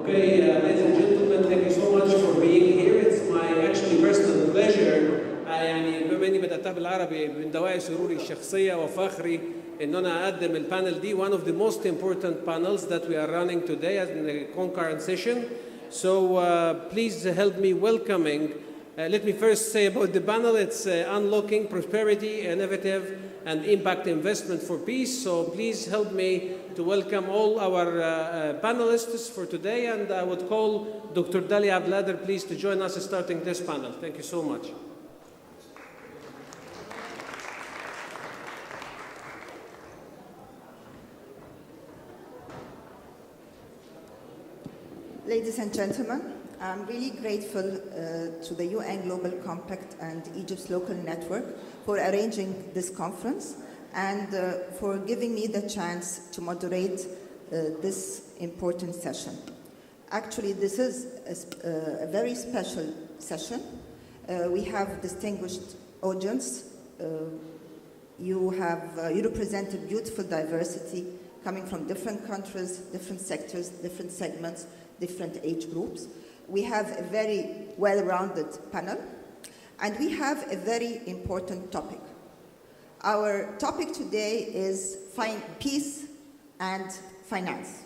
Okay, ladies and gentlemen, thank you so much for being here. It's my actually personal pleasure. يعني بما اني بدأتها بالعربي من دواعي سروري الشخصية وفخري ان انا اقدم البانل دي one of the most important panels that we are running today as in the concurrent session. So please help me welcoming. Let me first say about the panel. It's unlocking prosperity, innovative and impact investment for peace. So please help me to welcome all our panelists for today, and I would call Dr. Dalia Abdel, please, to join us starting this panel. Thank you so much. Ladies and gentlemen, I'm really grateful to the UN Global Compact and Egypt's local network for arranging this conference and for giving me the chance to moderate this important session. Actually, this is a very special session. We have distinguished audience. You represent a beautiful diversity coming from different countries, different sectors, different segments, different age groups. We have a very well-rounded panel, and we have a very important topic. Our topic today is peace and finance,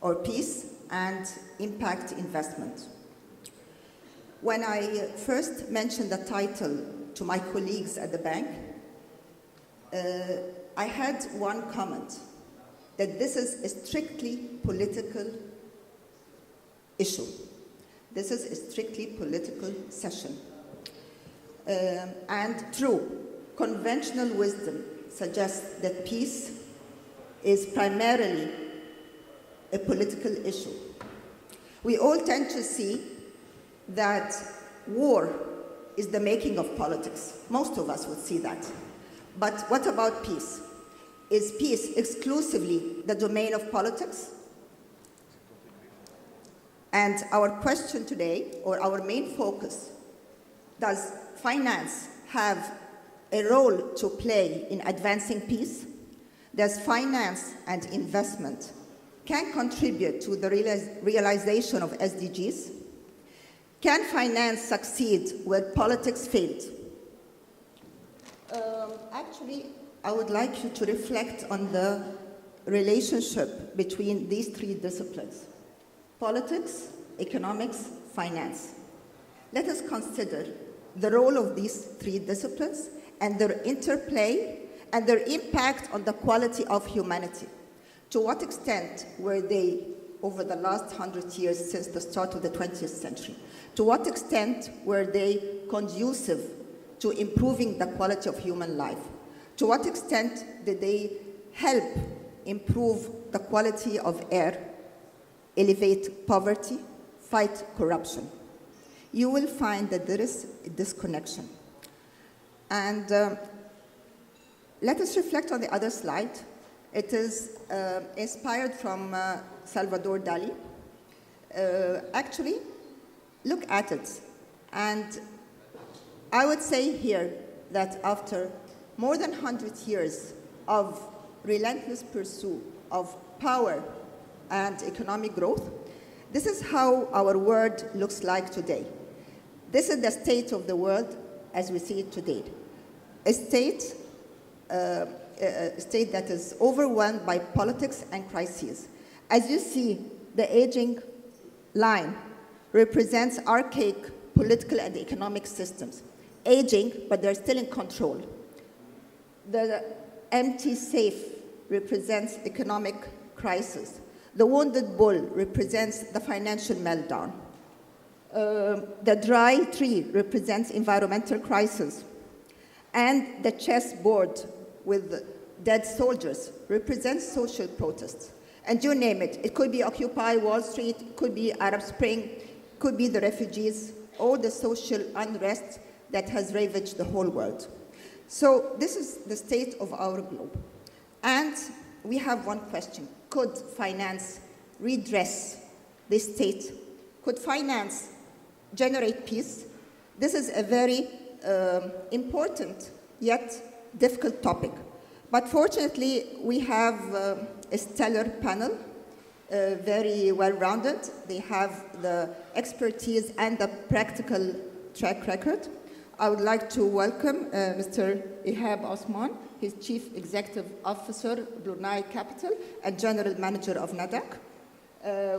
or peace and impact investment. When I first mentioned the title to my colleagues at the bank, I had one comment, that this is a strictly political issue. This is a strictly political session. And true, conventional wisdom suggests that peace is primarily a political issue. We all tend to see that war is the making of politics. Most of us would see that. But what about peace? Is peace exclusively the domain of politics? And our question today, or our main focus, does finance have a role to play in advancing peace? Does finance and investment can contribute to the realization of SDGs? Can finance succeed where politics failed? Actually, I would like you to reflect on the relationship between these three disciplines: politics, economics, finance. Let us consider the role of these three disciplines and their interplay and their impact on the quality of humanity. To what extent were they, over the last 100 years since the start of the 20th century, to what extent were they conducive to improving the quality of human life? To what extent did they help improve the quality of air, elevate poverty, fight corruption? You will find that there is a disconnection. And let us reflect on the other slide. It is inspired from Salvador Dali. Actually, look at it. And I would say here that after more than 100 years of relentless pursuit of power and economic growth, this is how our world looks like today. This is the state of the world as we see it today. A state that is overwhelmed by politics and crises. As you see, the aging line represents archaic political and economic systems. Aging, but they're still in control. The empty safe represents economic crisis. The wounded bull represents the financial meltdown. The dry tree represents environmental crisis. And the chessboard with dead soldiers represents social protests. And you name it. It could be Occupy Wall Street, it could be Arab Spring, it could be the refugees, or the social unrest that has ravaged the whole world. So this is the state of our globe. And we have one question. Could finance redress this state? Could finance generate peace? This is a very important yet difficult topic. But fortunately, we have a stellar panel very well-rounded. They have the expertise and the practical track record. I would like to welcome Mr. Ihab Osman. He's Chief Executive Officer, Brunei Capital, and General Manager of NADAC.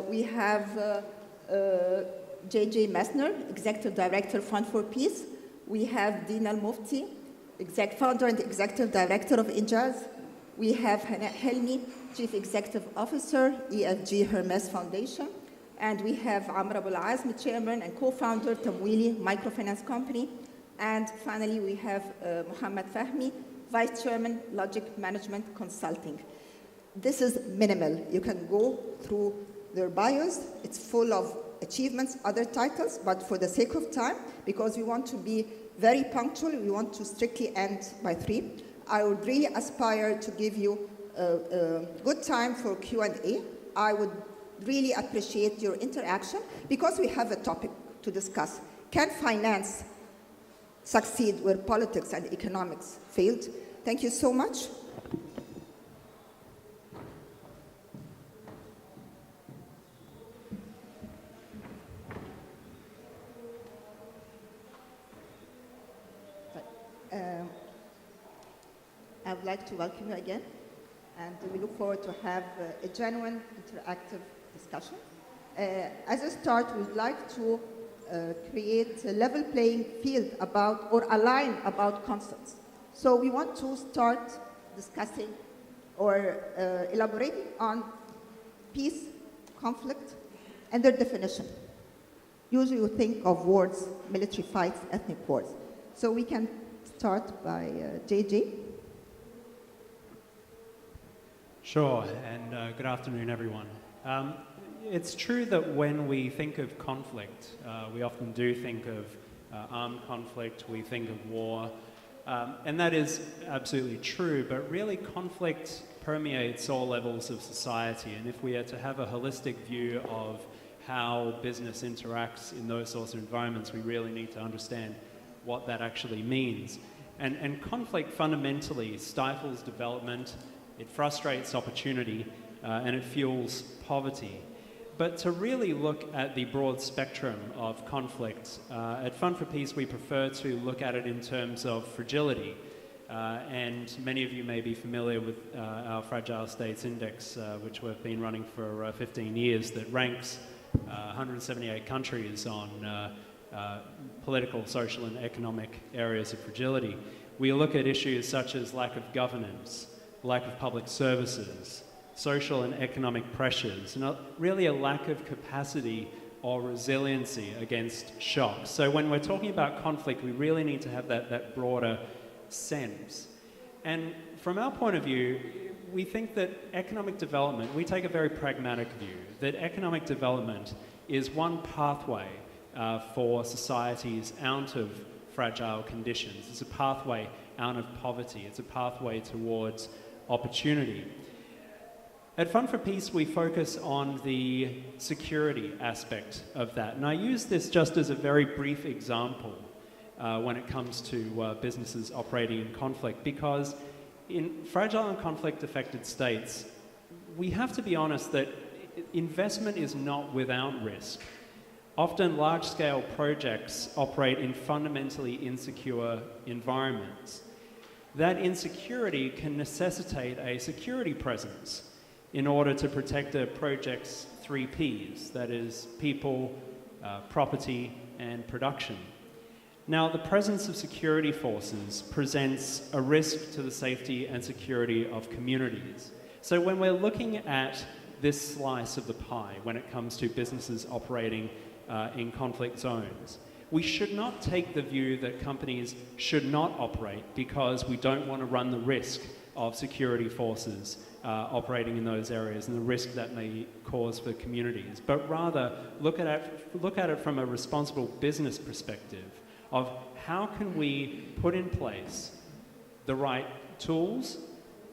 We have JJ Messner, Executive Director, Fund for Peace. We have Dina Al-Mufti, Founder and Executive Director of Injaz. We have Helmi, Chief Executive Officer, EFG Hermes Foundation. And we have Amr Abul Azmi, Chairman and Co-Founder, Tamwili Microfinance Company. And finally, we have Mohammed Fahmi, Vice Chairman, Logic Management Consulting. This is minimal. You can go through their bios. It's full of achievements, other titles, but for the sake of time, because we want to be very punctual, we want to strictly end by 3. I would really aspire to give you a good time for Q&A. I would really appreciate your interaction because we have a topic to discuss. Can finance succeed where politics and economics failed? Thank you so much. I would like to welcome you again, and we look forward to have a genuine, interactive discussion. As a start, we'd like to create a level playing field about, or align about concepts. So we want to start discussing or elaborating on peace, conflict, and their definition. Usually we think of wars, military fights, ethnic wars. So we can start by JJ. Sure, and good afternoon, everyone. It's true that when we think of conflict, we often do think of armed conflict, we think of war, and that is absolutely true, but really conflict permeates all levels of society, and if we are to have a holistic view of how business interacts in those sorts of environments, we really need to understand what that actually means. And conflict fundamentally stifles development, it frustrates opportunity, and it fuels poverty. But to really look at the broad spectrum of conflict, at Fund for Peace we prefer to look at it in terms of fragility. And many of you may be familiar with our Fragile States Index, which we've been running for 15 years, that ranks 178 countries on political, social, and economic areas of fragility. We look at issues such as lack of governance, lack of public services, social and economic pressures, and really a lack of capacity or resiliency against shocks. So when we're talking about conflict, we really need to have that broader sense. And from our point of view, we think that economic development, we take a very pragmatic view, that economic development is one pathway for societies out of fragile conditions. It's a pathway out of poverty. It's a pathway towards opportunity. At Fund for Peace, we focus on the security aspect of that. And I use this just as a very brief example when it comes to businesses operating in conflict, because in fragile and conflict-affected states, we have to be honest that investment is not without risk. Often large-scale projects operate in fundamentally insecure environments. That insecurity can necessitate a security presence in order to protect a project's 3 Ps, that is, people, property, and production. Now, the presence of security forces presents a risk to the safety and security of communities. So when we're looking at this slice of the pie, when it comes to businesses operating in conflict zones, we should not take the view that companies should not operate because we don't want to run the risk of security forces operating in those areas and the risk that may cause for communities, but rather look at it from a responsible business perspective of how can we put in place the right tools,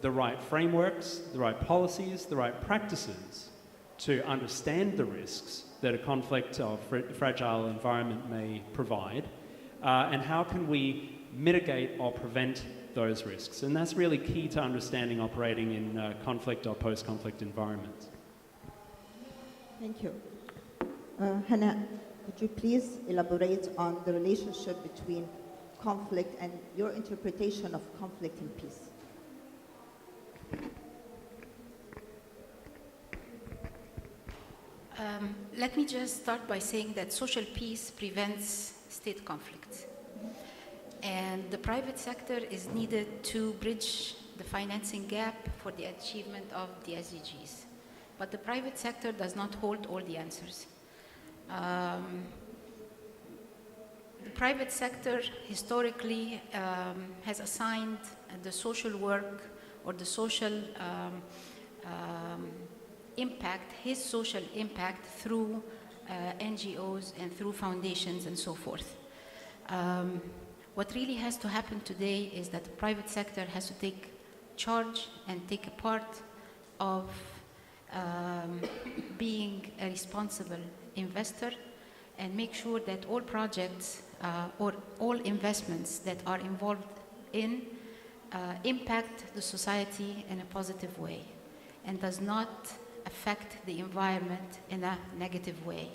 the right frameworks, the right policies, the right practices to understand the risks that a conflict or fragile environment may provide, and how can we mitigate or prevent those risks. And that's really key to understanding operating in conflict or post-conflict environments. Thank you. Hannah, could you please elaborate on the relationship between conflict and your interpretation of conflict and peace? Let me just start by saying that social peace prevents state conflict. And the private sector is needed to bridge the financing gap for the achievement of the SDGs. But the private sector does not hold all the answers. The private sector historically has assigned the social work or the social impact, his social impact through NGOs and through foundations and so forth. What really has to happen today is that the private sector has to take charge and take a part of being a responsible investor and make sure that all projects or all investments that are involved in impact the society in a positive way and does not affect the environment in a negative way.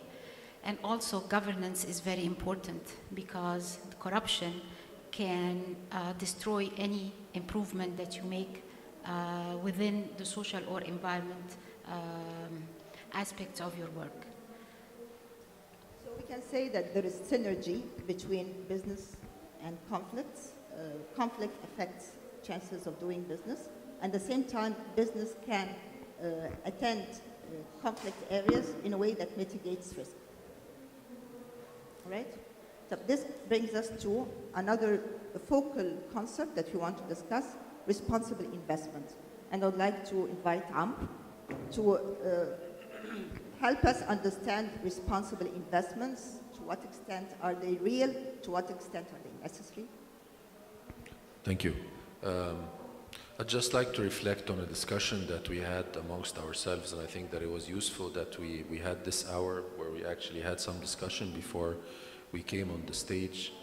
And also governance is very important because corruption can destroy any improvement that you make within the social or environment aspects of your work. So we can say that there is synergy between business and conflicts. Conflict affects chances of doing business. At the same time, business can attend conflict areas in a way that mitigates risk. All right? So this brings us to another focal concept that we want to discuss, responsible investment. And I would like to invite Amr to help us understand responsible investments. To what extent are they real? To what extent are they necessary? Thank you. I'd just like to reflect on a discussion that we had amongst ourselves, and I think that it was useful that we had this hour where we actually had some discussion before we came on the stage.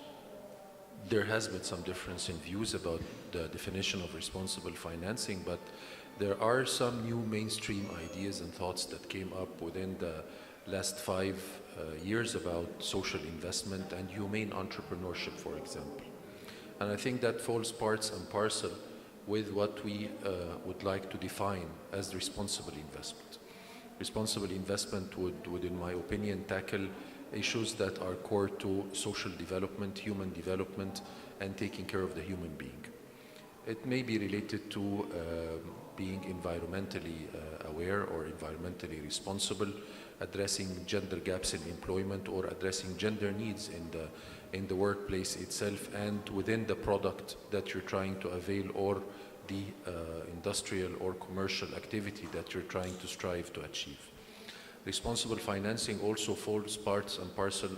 There has been some difference in views about the definition of responsible financing, but there are some new mainstream ideas and thoughts that came up within the last 5 years about social investment and humane entrepreneurship, for example. And I think that falls parts and parcel with what we would like to define as responsible investment. Responsible investment would, in my opinion, tackle issues that are core to social development, human development, and taking care of the human being. It may be related to being environmentally aware or environmentally responsible, addressing gender gaps in employment, or addressing gender needs in the workplace itself and within the product that you're trying to avail or the industrial or commercial activity that you're trying to strive to achieve. Responsible financing also falls parts and parcel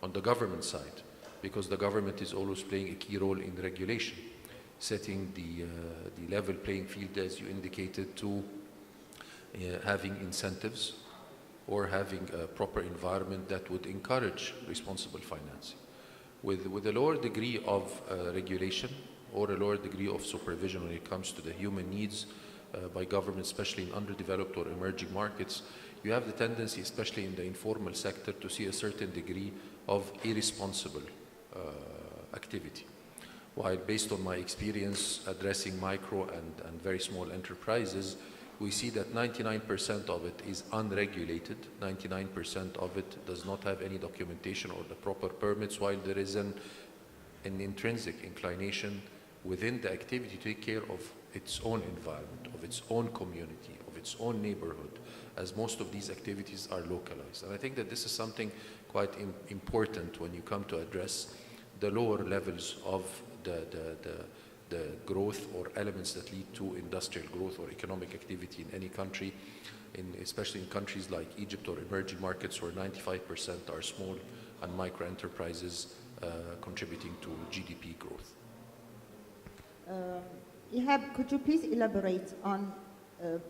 on the government side, because the government is always playing a key role in regulation, setting the level playing field, as you indicated, to having incentives or having a proper environment that would encourage responsible financing. With a lower degree of regulation or a lower degree of supervision when it comes to the human needs by government, especially in underdeveloped or emerging markets, you have the tendency, especially in the informal sector, to see a certain degree of irresponsible activity. While based on my experience addressing micro and very small enterprises, we see that 99% of it is unregulated, 99% of it does not have any documentation or the proper permits, while there is an intrinsic inclination within the activity to take care of its own environment, of its own community, of its own neighborhood, as most of these activities are localized. And I think that this is something quite important when you come to address the lower levels of the growth or elements that lead to industrial growth or economic activity in any country, especially in countries like Egypt or emerging markets where 95% are small and micro enterprises contributing to GDP growth. Ihab, could you please elaborate on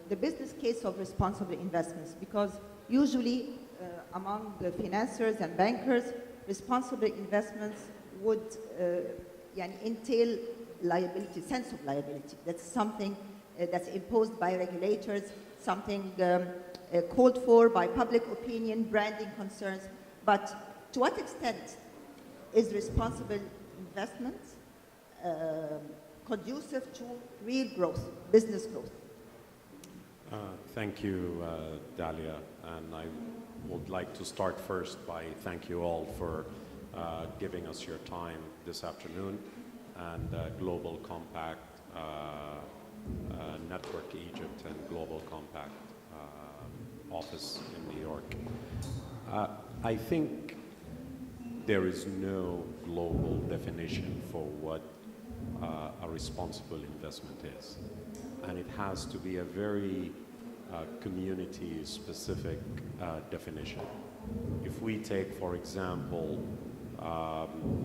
the business case of responsible investments? Because usually among the financiers and bankers, responsible investments would entail liability, sense of liability. That's something that's imposed by regulators, something called for by public opinion, branding concerns. But to what extent is responsible investment conducive to real growth, business growth? Thank you, Dalia. And I would like to start first by thank you all for giving us your time this afternoon, and Global Compact, Network Egypt, and Global Compact office in New York. I think there is no global definition for what a responsible investment is. And it has to be a very community-specific definition. If we take, for example,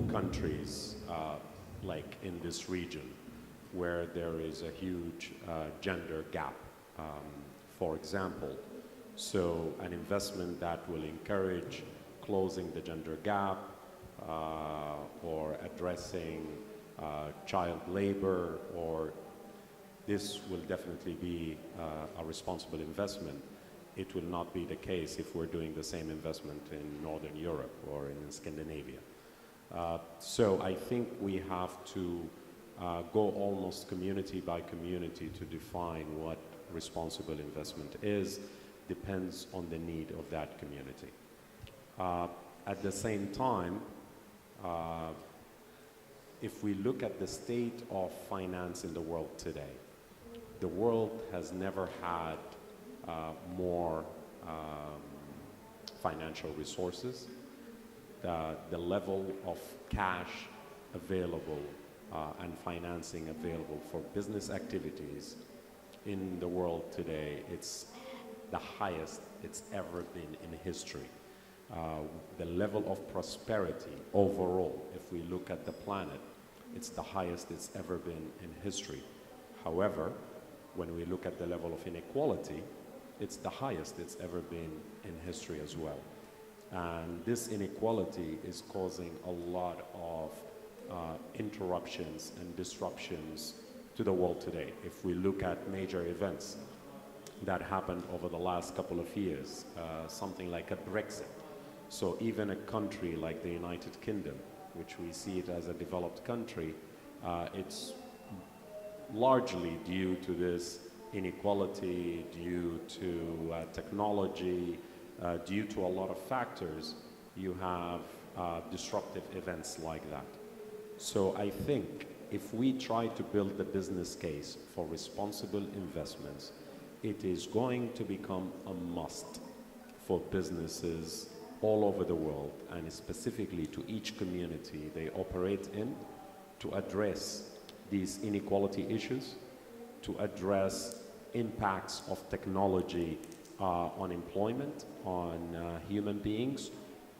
countries like in this region, where there is a huge gender gap, for example, so an investment that will encourage closing the gender gap or addressing child labor, or this will definitely be a responsible investment. It will not be the case if we're doing the same investment in Northern Europe or in Scandinavia. So I think we have to go almost community by community to define what responsible investment is. Depends on the need of that community. At the same time, if we look at the state of finance in the world today, the world has never had more financial resources. The level of cash available and financing available for business activities in the world today, it's the highest it's ever been in history. The level of prosperity overall, if we look at the planet, it's the highest it's ever been in history. However, when we look at the level of inequality, it's the highest it's ever been in history as well. And this inequality is causing a lot of interruptions and disruptions to the world today. If we look at major events that happened over the last couple of years, something like a Brexit. So even a country like the United Kingdom, which we see it as a developed country, it's largely due to this inequality, due to technology, due to a lot of factors, you have disruptive events like that. So I think if we try to build the business case for responsible investments, it is going to become a must for businesses all over the world, and specifically to each community they operate in, to address these inequality issues, to address impacts of technology on employment, on human beings,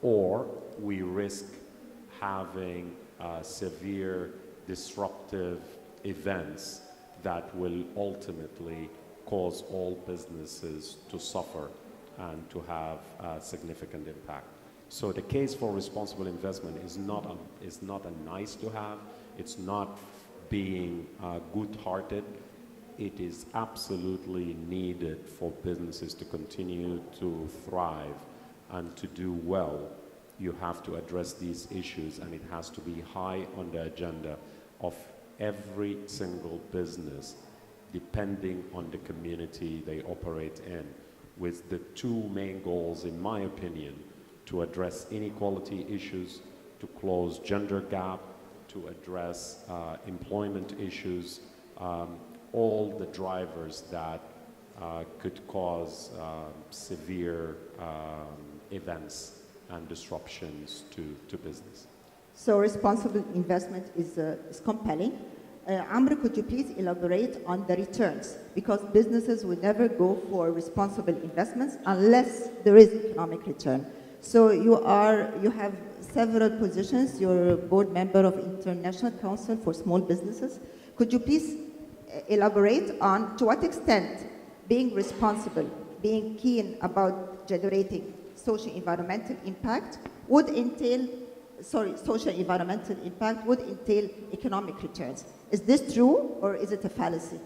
or we risk having severe disruptive events that will ultimately cause all businesses to suffer and to have a significant impact. So the case for responsible investment is not a nice to have. It's not being good-hearted. It is absolutely needed for businesses to continue to thrive and to do well. You have to address these issues, and it has to be high on the agenda of every single business, depending on the community they operate in, with the two main goals, in my opinion, to address inequality issues, to close gender gap, to address employment issues, all the drivers that could cause severe events and disruptions to business. So responsible investment is compelling. Amr, could you please elaborate on the returns? Because businesses would never go for responsible investments unless there is economic return. So you have several positions. You're a board member of International Council for Small Businesses. Could you please elaborate on to what extent being responsible, being keen about generating social environmental impact would entail economic returns? Is this true, or is it a fallacy?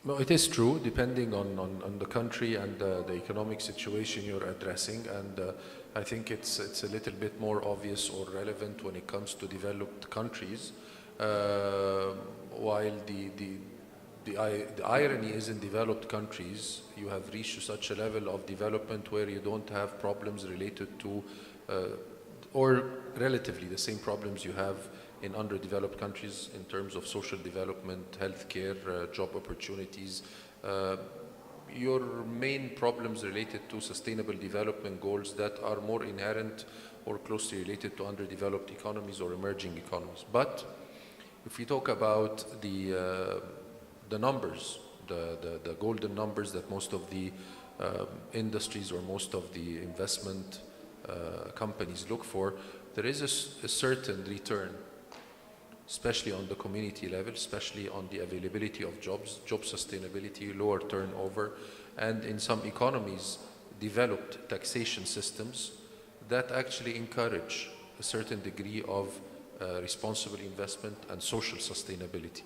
No, it is true, depending on the country and the economic situation you're addressing, and I think it's a little bit more obvious or relevant when it comes to developed countries, while the irony is in developed countries, you have reached such a level of development where you don't have problems related to, or relatively the same problems you have in underdeveloped countries in terms of social development, healthcare, job opportunities. Your main problems related to sustainable development goals that are more inherent or closely related to underdeveloped economies or emerging economies. But if we talk about the numbers, the golden numbers that most of the industries or most of the investment companies look for, there is a certain return, especially on the community level, especially on the availability of jobs, job sustainability, lower turnover, and in some economies, developed taxation systems that actually encourage a certain degree of responsible investment and social sustainability.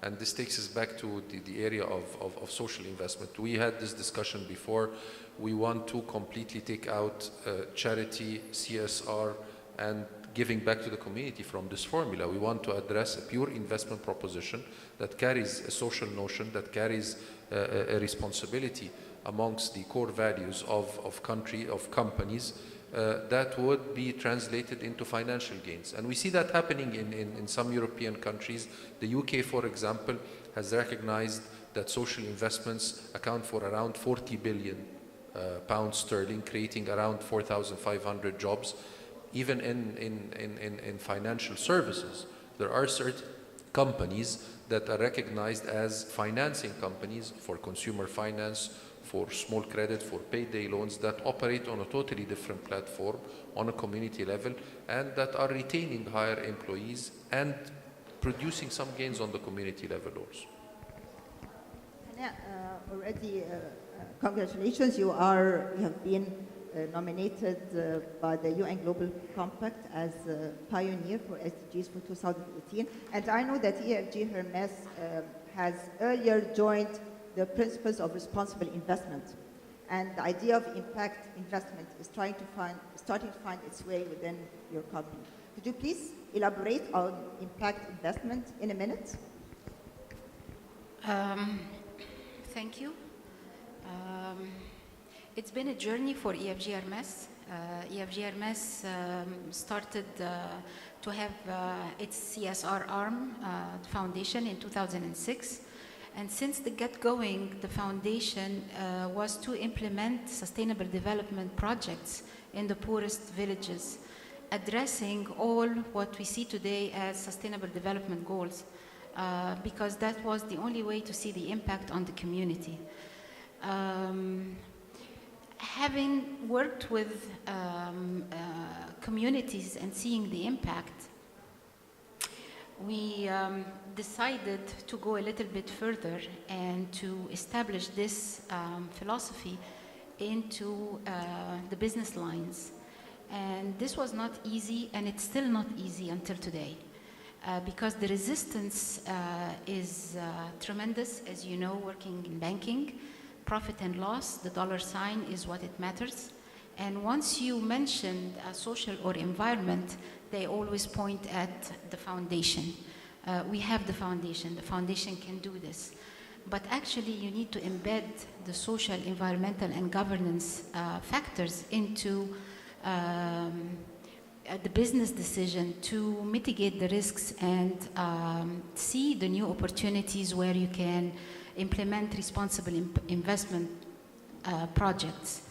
And this takes us back to the area of social investment. We had this discussion before. We want to completely take out charity, CSR, and giving back to the community from this formula. We want to address a pure investment proposition that carries a social notion, that carries a responsibility amongst the core values of companies that would be translated into financial gains. And we see that happening in some European countries. The UK, for example, has recognized that social investments account for around 40 billion pounds sterling, creating around 4,500 jobs. Even in financial services, there are certain companies that are recognized as financing companies for consumer finance, for small credit, for payday loans that operate on a totally different platform on a community level and that are retaining higher employees and producing some gains on the community level also. Already, congratulations, you have been nominated by the UN Global Compact as a pioneer for SDGs for 2018. And I know that EFG Hermes has earlier joined the principles of responsible investment. And the idea of impact investment is starting to find its way within your company. Could you please elaborate on impact investment in a minute? Thank you. It's been a journey for EFG Hermes. EFG Hermes started to have its CSR arm foundation in 2006. And since the get-going, the foundation was to implement sustainable development projects in the poorest villages, addressing all what we see today as sustainable development goals, because that was the only way to see the impact on the community. Having worked with communities and seeing the impact, we decided to go a little bit further and to establish this philosophy into the business lines. And this was not easy, and it's still not easy until today, because the resistance is tremendous, as you know, working in banking. Profit and loss, the dollar sign is what it matters. And once you mention social or environment, they always point at the foundation. We have the foundation can do this. But actually you need to embed the social, environmental, and governance factors into the business decision to mitigate the risks and see the new opportunities where you can implement responsible investment projects.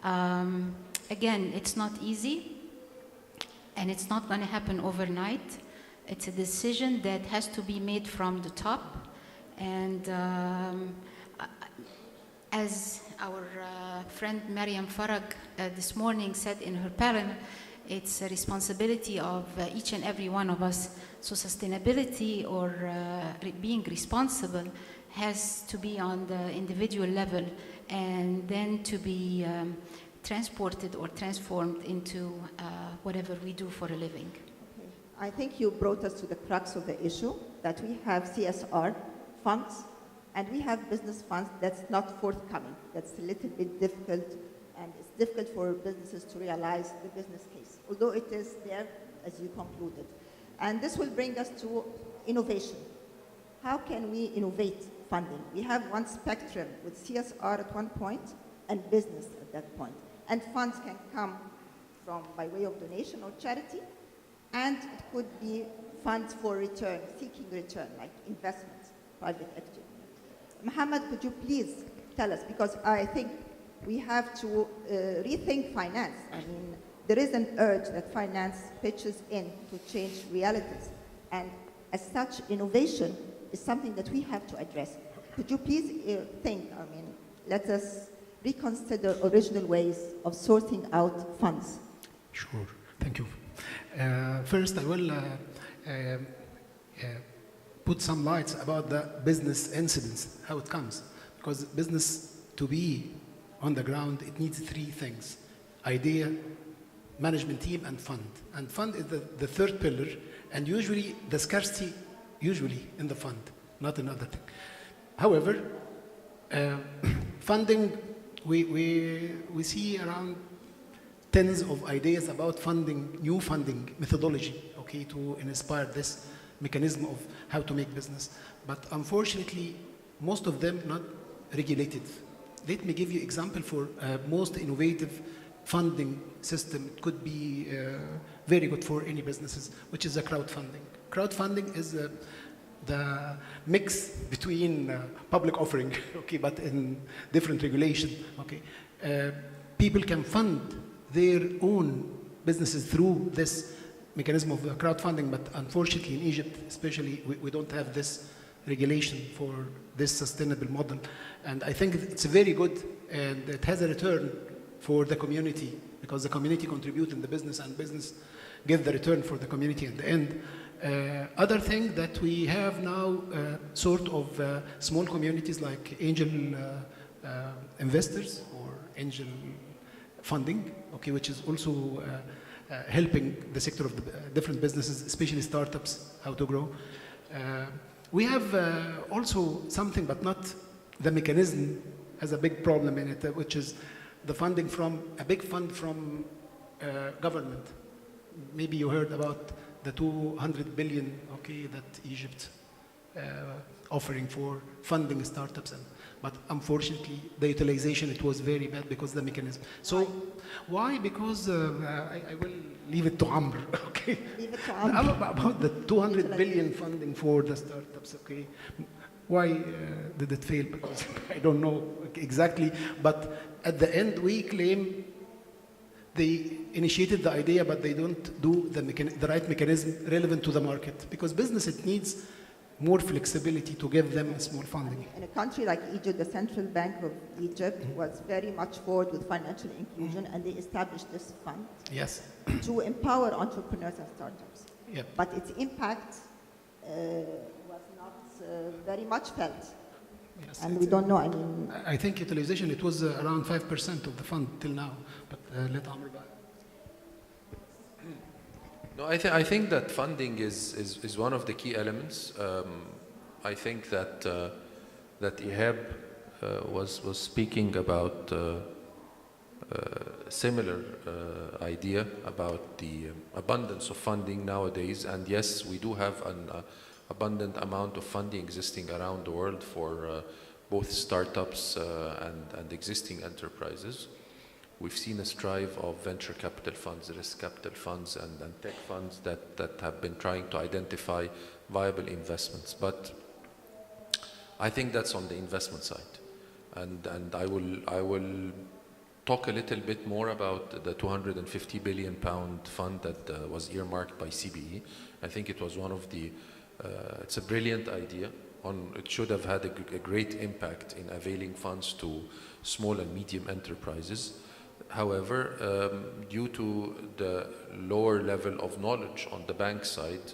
Again, it's not easy, and it's not going to happen overnight. It's a decision that has to be made from the top. And as our friend Mariam Farag this morning said in her panel, it's a responsibility of each and every one of us. So sustainability or being responsible has to be on the individual level and then to be transported or transformed into whatever we do for a living. Okay. I think you brought us to the crux of the issue, that we have CSR funds And we have business funds that's not forthcoming. That's a little bit difficult, and it's difficult for businesses to realize the business case, although it is there, as you concluded. And this will bring us to innovation. How can we innovate funding? We have one spectrum with CSR at one point and business at that point. And funds can come from by way of donation or charity, and it could be funds for return, seeking return, like investments, private equity. Mohammed, could you please tell us, because I think we have to rethink finance. I mean, there is an urge that finance pitches in to change realities. And as such, innovation is something that we have to address. Could you please let us reconsider original ways of sorting out funds? Sure, thank you. First, I will put some lights about the business incidents, how it comes. Because business, to be on the ground, it needs three things: idea, management team, and fund. And fund is the third pillar, and usually the scarcity, usually in the fund, not another thing. However, funding, we see around tens of ideas about funding, new funding methodology, okay, to inspire this mechanism of how to make business. But unfortunately, most of them not regulated. Let me give you example for most innovative funding system. It could be very good for any businesses, which is a crowdfunding. Crowdfunding is the mix between public offering, okay, but in different regulation, okay. People can fund their own businesses through this mechanism of crowdfunding, but unfortunately in Egypt especially, we don't have this regulation for this sustainable model. And I think it's very good, and it has a return for the community, because the community contribute in the business, and business give the return for the community at the end. Other thing that we have now, sort of small communities like angel investors or angel funding, okay, which is also helping the sector of the different businesses, especially startups, how to grow. We have also something, but not the mechanism, has a big problem in it, which is the funding from a big fund from government. Maybe you heard about the 200 billion, okay, that Egypt offering for funding startups, but unfortunately the utilization, it was very bad because of the mechanism. So why? Because I will leave it to Amr, okay? Leave it to Amr. About the 200 billion funding for the startups, okay? Why did it fail? Because I don't know exactly, but at the end we claim they initiated the idea, but they don't do the right mechanism relevant to the market. Because business, it needs more flexibility to give them small funding. In a country like Egypt, the Central Bank of Egypt was very much forward with financial inclusion, and they established this fund to empower entrepreneurs and startups. Yep. But its impact was not very much felt. Yes, and we don't know, I think utilization, it was around 5% of the fund till now, but let Amr back. No, I think that funding is one of the key elements. I think that that Ihab was speaking about similar idea about the abundance of funding nowadays, and yes, we do have an abundant amount of funding existing around the world for both startups and existing enterprises. We've seen a strive of venture capital funds, risk capital funds, and tech funds that have been trying to identify viable investments. But I think that's on the investment side. And I will talk a little bit more about the 250 billion pound fund that was earmarked by CBE. I think it was one of the, it's a brilliant idea. It should have had a great impact in availing funds to small and medium enterprises. However, due to the lower level of knowledge on the bank side,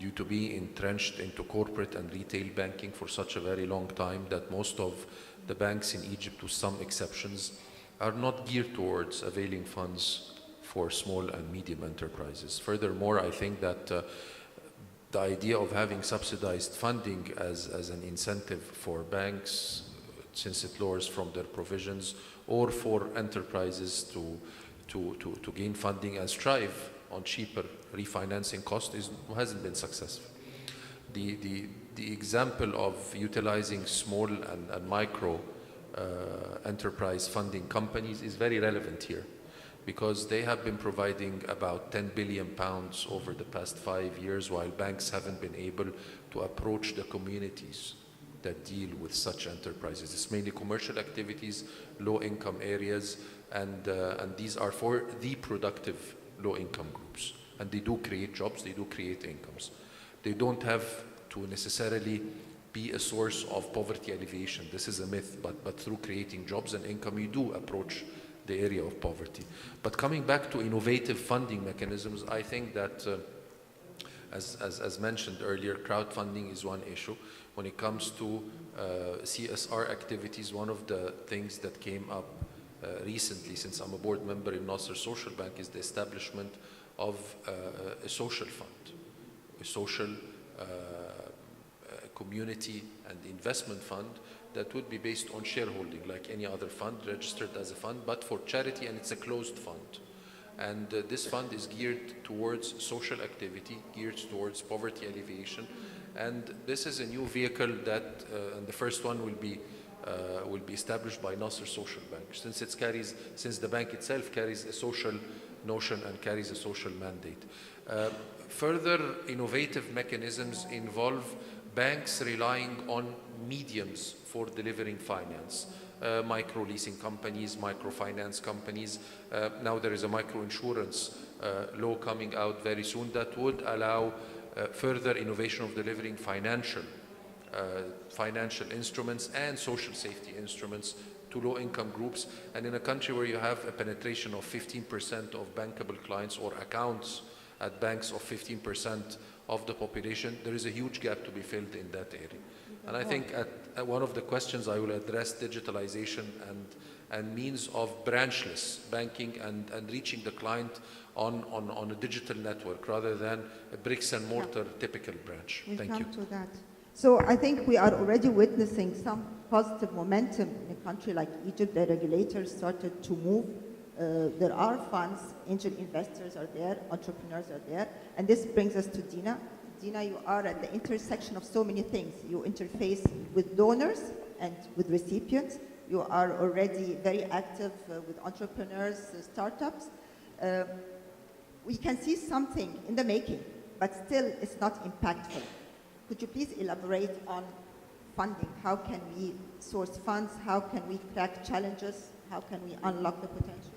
due to being entrenched into corporate and retail banking for such a very long time, that most of the banks in Egypt, with some exceptions, are not geared towards availing funds for small and medium enterprises. Furthermore, I think that the idea of having subsidized funding as an incentive for banks, since it lowers from their provisions, or for enterprises to gain funding and strive on cheaper refinancing cost hasn't been successful. The example of utilizing small and micro enterprise funding companies is very relevant here, because they have been providing about 10 billion pounds over the past 5 years, while banks haven't been able to approach the communities that deal with such enterprises. It's mainly commercial activities, low-income areas, and these are for the productive low-income groups. And they do create jobs, they do create incomes. They don't have to necessarily be a source of poverty alleviation. This is a myth, but through creating jobs and income, you do approach the area of poverty. But coming back to innovative funding mechanisms, I think that, as mentioned earlier, crowdfunding is one issue. When it comes to CSR activities, one of the things that came up recently, since I'm a board member in Nasser Social Bank, is the establishment of a social fund, a social community and investment fund that would be based on shareholding, like any other fund, registered as a fund, but for charity, and it's a closed fund. And this fund is geared towards social activity, geared towards poverty alleviation. And this is a new vehicle that, and the first one will be established by Nasser Social Bank, since the bank itself carries a social notion and carries a social mandate. Further innovative mechanisms involve banks relying on mediums for delivering finance. Micro-leasing companies, microfinance companies. Now there is a micro-insurance law coming out very soon that would allow further innovation of delivering financial instruments and social safety instruments to low-income groups. And in a country where you have a penetration of 15% of bankable clients or accounts at banks of 15% of the population, there is a huge gap to be filled in that area. And I think at one of the questions I will address digitalization and means of branchless banking and reaching the client on a digital network rather than a bricks and mortar typical branch. We'll Thank come you. to that. So I think we are already witnessing some positive momentum in a country like Egypt. The regulators started to move. There are funds, angel investors are there, entrepreneurs are there. And this brings us to Dina. Dina, you are at the intersection of so many things. You interface with donors and with recipients. You are already very active with entrepreneurs, startups. We can see something in the making, but still it's not impactful. Could you please elaborate on funding? How can we source funds? How can we crack challenges? How can we unlock the potential?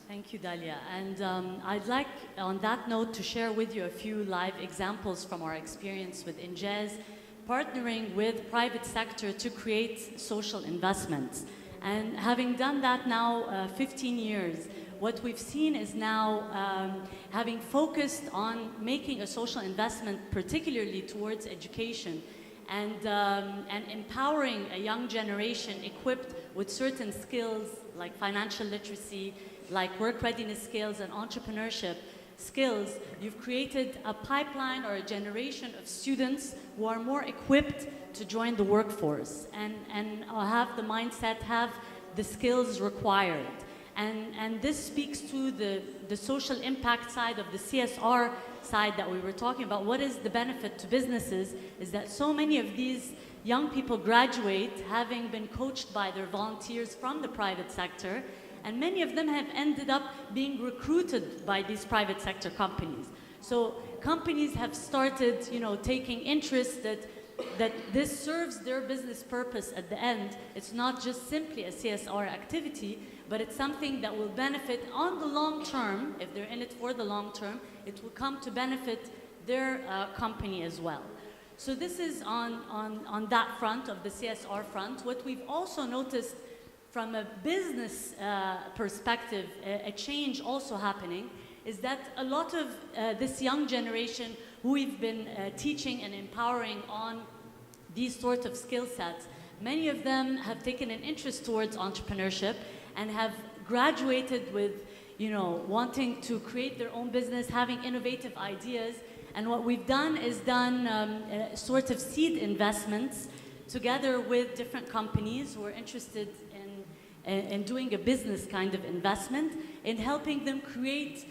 Thank you, Dalia. And I'd like, on that note, to share with you a few live examples from our experience with Injaz, partnering with private sector to create social investments. And having done that now 15 years, what we've seen is now having focused on making a social investment, particularly towards education, and empowering a young generation equipped with certain skills like financial literacy, like work readiness skills and entrepreneurship skills. You've created a pipeline or a generation of students who are more equipped to join the workforce and have the mindset, have the skills required. And this speaks to the social impact side of the CSR side that we were talking about. What is the benefit to businesses is that so many of these young people graduate having been coached by their volunteers from the private sector, and many of them have ended up being recruited by these private sector companies. So companies have started, taking interest that this serves their business purpose at the end. It's not just simply a CSR activity, but it's something that will benefit on the long term. If they're in it for the long term, it will come to benefit their company as well. So this is on that front of the CSR front. What we've also noticed from a business perspective, a change also happening, is that a lot of this young generation who we've been teaching and empowering on these sorts of skill sets, many of them have taken an interest towards entrepreneurship and have graduated with, wanting to create their own business, having innovative ideas, And what we've done is done sort of seed investments together with different companies who are interested in doing a business kind of investment, in helping them create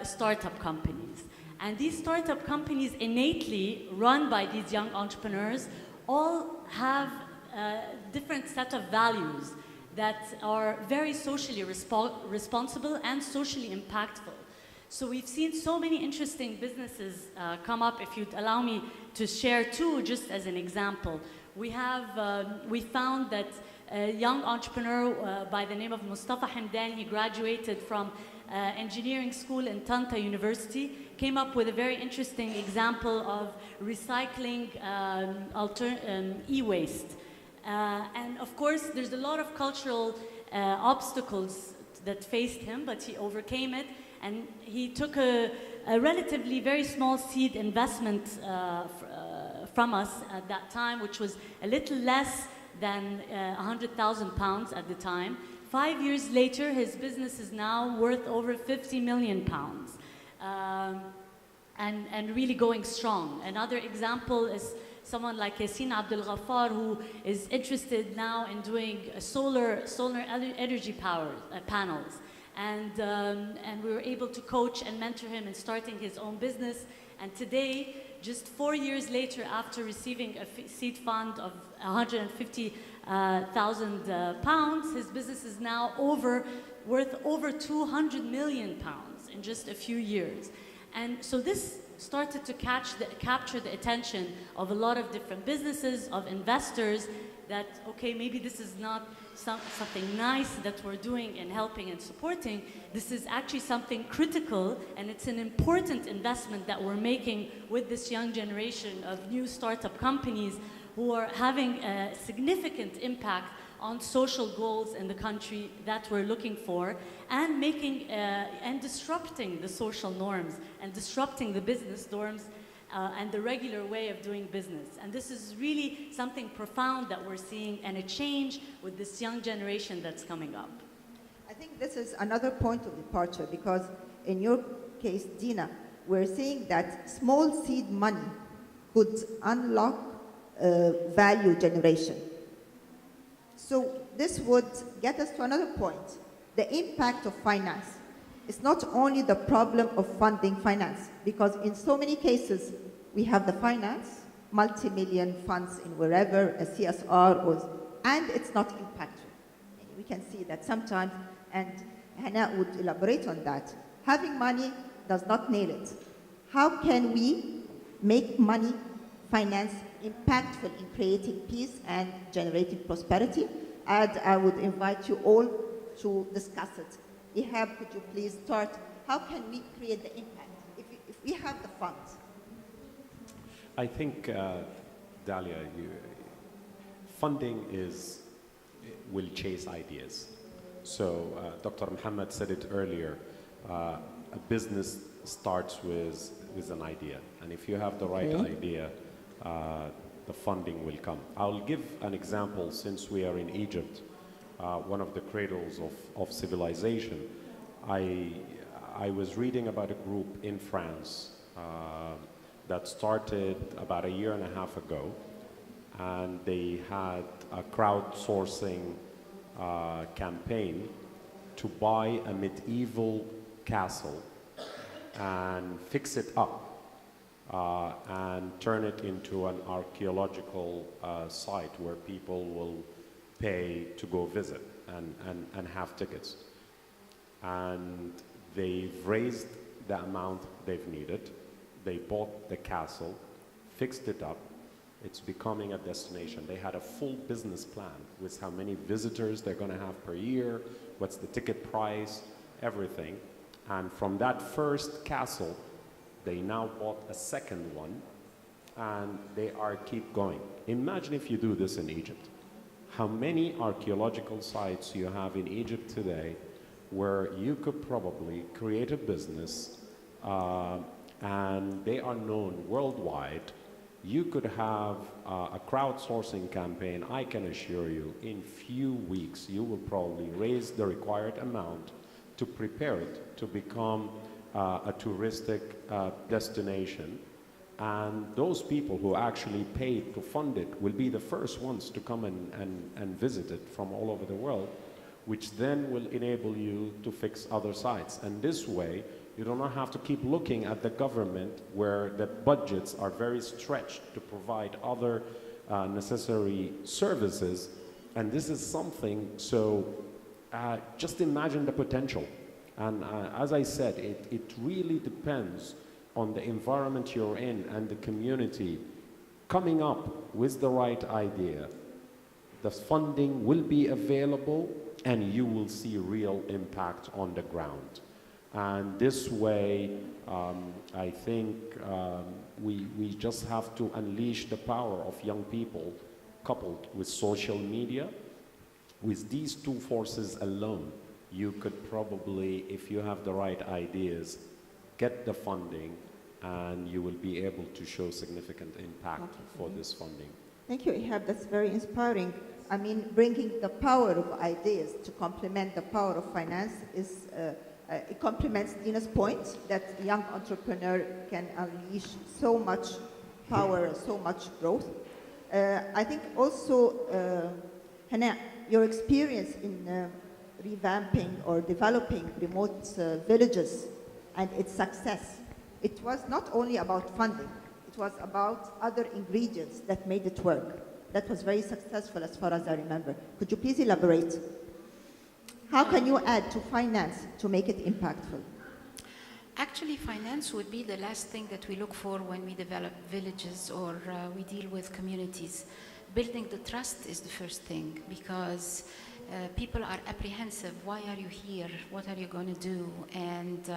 startup companies. And these startup companies, innately run by these young entrepreneurs, all have a different set of values that are very socially responsible and socially impactful. So we've seen so many interesting businesses come up. If you'd allow me to share two, just as an example. We found that a young entrepreneur by the name of Mustafa Hamdan, he graduated from engineering school in Tanta University, came up with a very interesting example of recycling e-waste. And of course, there's a lot of cultural obstacles that faced him, but he overcame it, and he took a relatively very small seed investment from us at that time, which was a little less than £100,000 at the time. 5 years later, his business is now worth over £50 million, and really going strong. Another example is someone like Yassine Abdel Ghaffar, who is interested now in doing solar energy power panels. And we were able to coach and mentor him in starting his own business. And today, just 4 years later, after receiving a seed fund of £150,000, his business is now worth over £200 million in just a few years. And so this started to capture the attention of a lot of different businesses, of investors, that, okay, maybe this is not something nice that we're doing and helping and supporting. This is actually something critical, and it's an important investment that we're making with this young generation of new startup companies who are having a significant impact on social goals in the country that we're looking for, and making and disrupting the social norms and disrupting the business norms and the regular way of doing business. And this is really something profound that we're seeing, and a change with this young generation that's coming up. I think this is another point of departure, because in your case, Dina, we're seeing that small seed money could unlock value generation. So this would get us to another point, the impact of finance. It's not only the problem of funding finance, because in so many cases, we have the finance, multi-million funds in wherever, a CSR, and it's not impactful. We can see that sometimes, and Hannah would elaborate on that. Having money does not nail it. How can we make money, finance, impactful in creating peace and generating prosperity? And I would invite you all to discuss it. Ihab, could you please start? How can we create the impact if we have the funds? I think, Dalia, funding will chase ideas. So Dr. Muhammad said it earlier, a business starts with an idea. And if you have the right idea, the funding will come. I'll give an example, since we are in Egypt, one of the cradles of civilization. I was reading about a group in France that started about 1.5 years ago, and they had a crowdsourcing campaign to buy a medieval castle and fix it up and turn it into an archaeological site where people will pay to go visit and have tickets. And they've raised the amount they've needed. They bought the castle, fixed it up. It's becoming a destination. They had a full business plan with how many visitors they're going to have per year, what's the ticket price, everything. And from that first castle, they now bought a second one, and they keep going. Imagine if you do this in Egypt. How many archaeological sites you have in Egypt today where you could probably create a business and they are known worldwide. You could have a crowdsourcing campaign. I can assure you, in few weeks, you will probably raise the required amount to prepare it to become a touristic destination. And those people who actually paid to fund it will be the first ones to come and visit it from all over the world, which then will enable you to fix other sites. And this way, you do not have to keep looking at the government where the budgets are very stretched to provide other necessary services. And this is something, so just imagine the potential. And as I said, it really depends on the environment you're in and the community coming up with the right idea. The funding will be available and you will see real impact on the ground. And this way, I think we just have to unleash the power of young people coupled with social media. With these two forces alone, you could probably, if you have the right ideas, get the funding, and you will be able to show significant impact for this funding. Thank you, Ihab. That's very inspiring. I mean, bringing the power of ideas to complement the power of finance is, it complements Dina's point that a young entrepreneur can unleash so much power, so much growth. I think also, Hannah, your experience in revamping or developing remote villages and its success, it was not only about funding, it was about other ingredients that made it work. That was very successful as far as I remember. Could you please elaborate? How can you add to finance to make it impactful? Actually, finance would be the last thing that we look for when we develop villages or we deal with communities. Building the trust is the first thing, because people are apprehensive. Why are you here? What are you going to do? And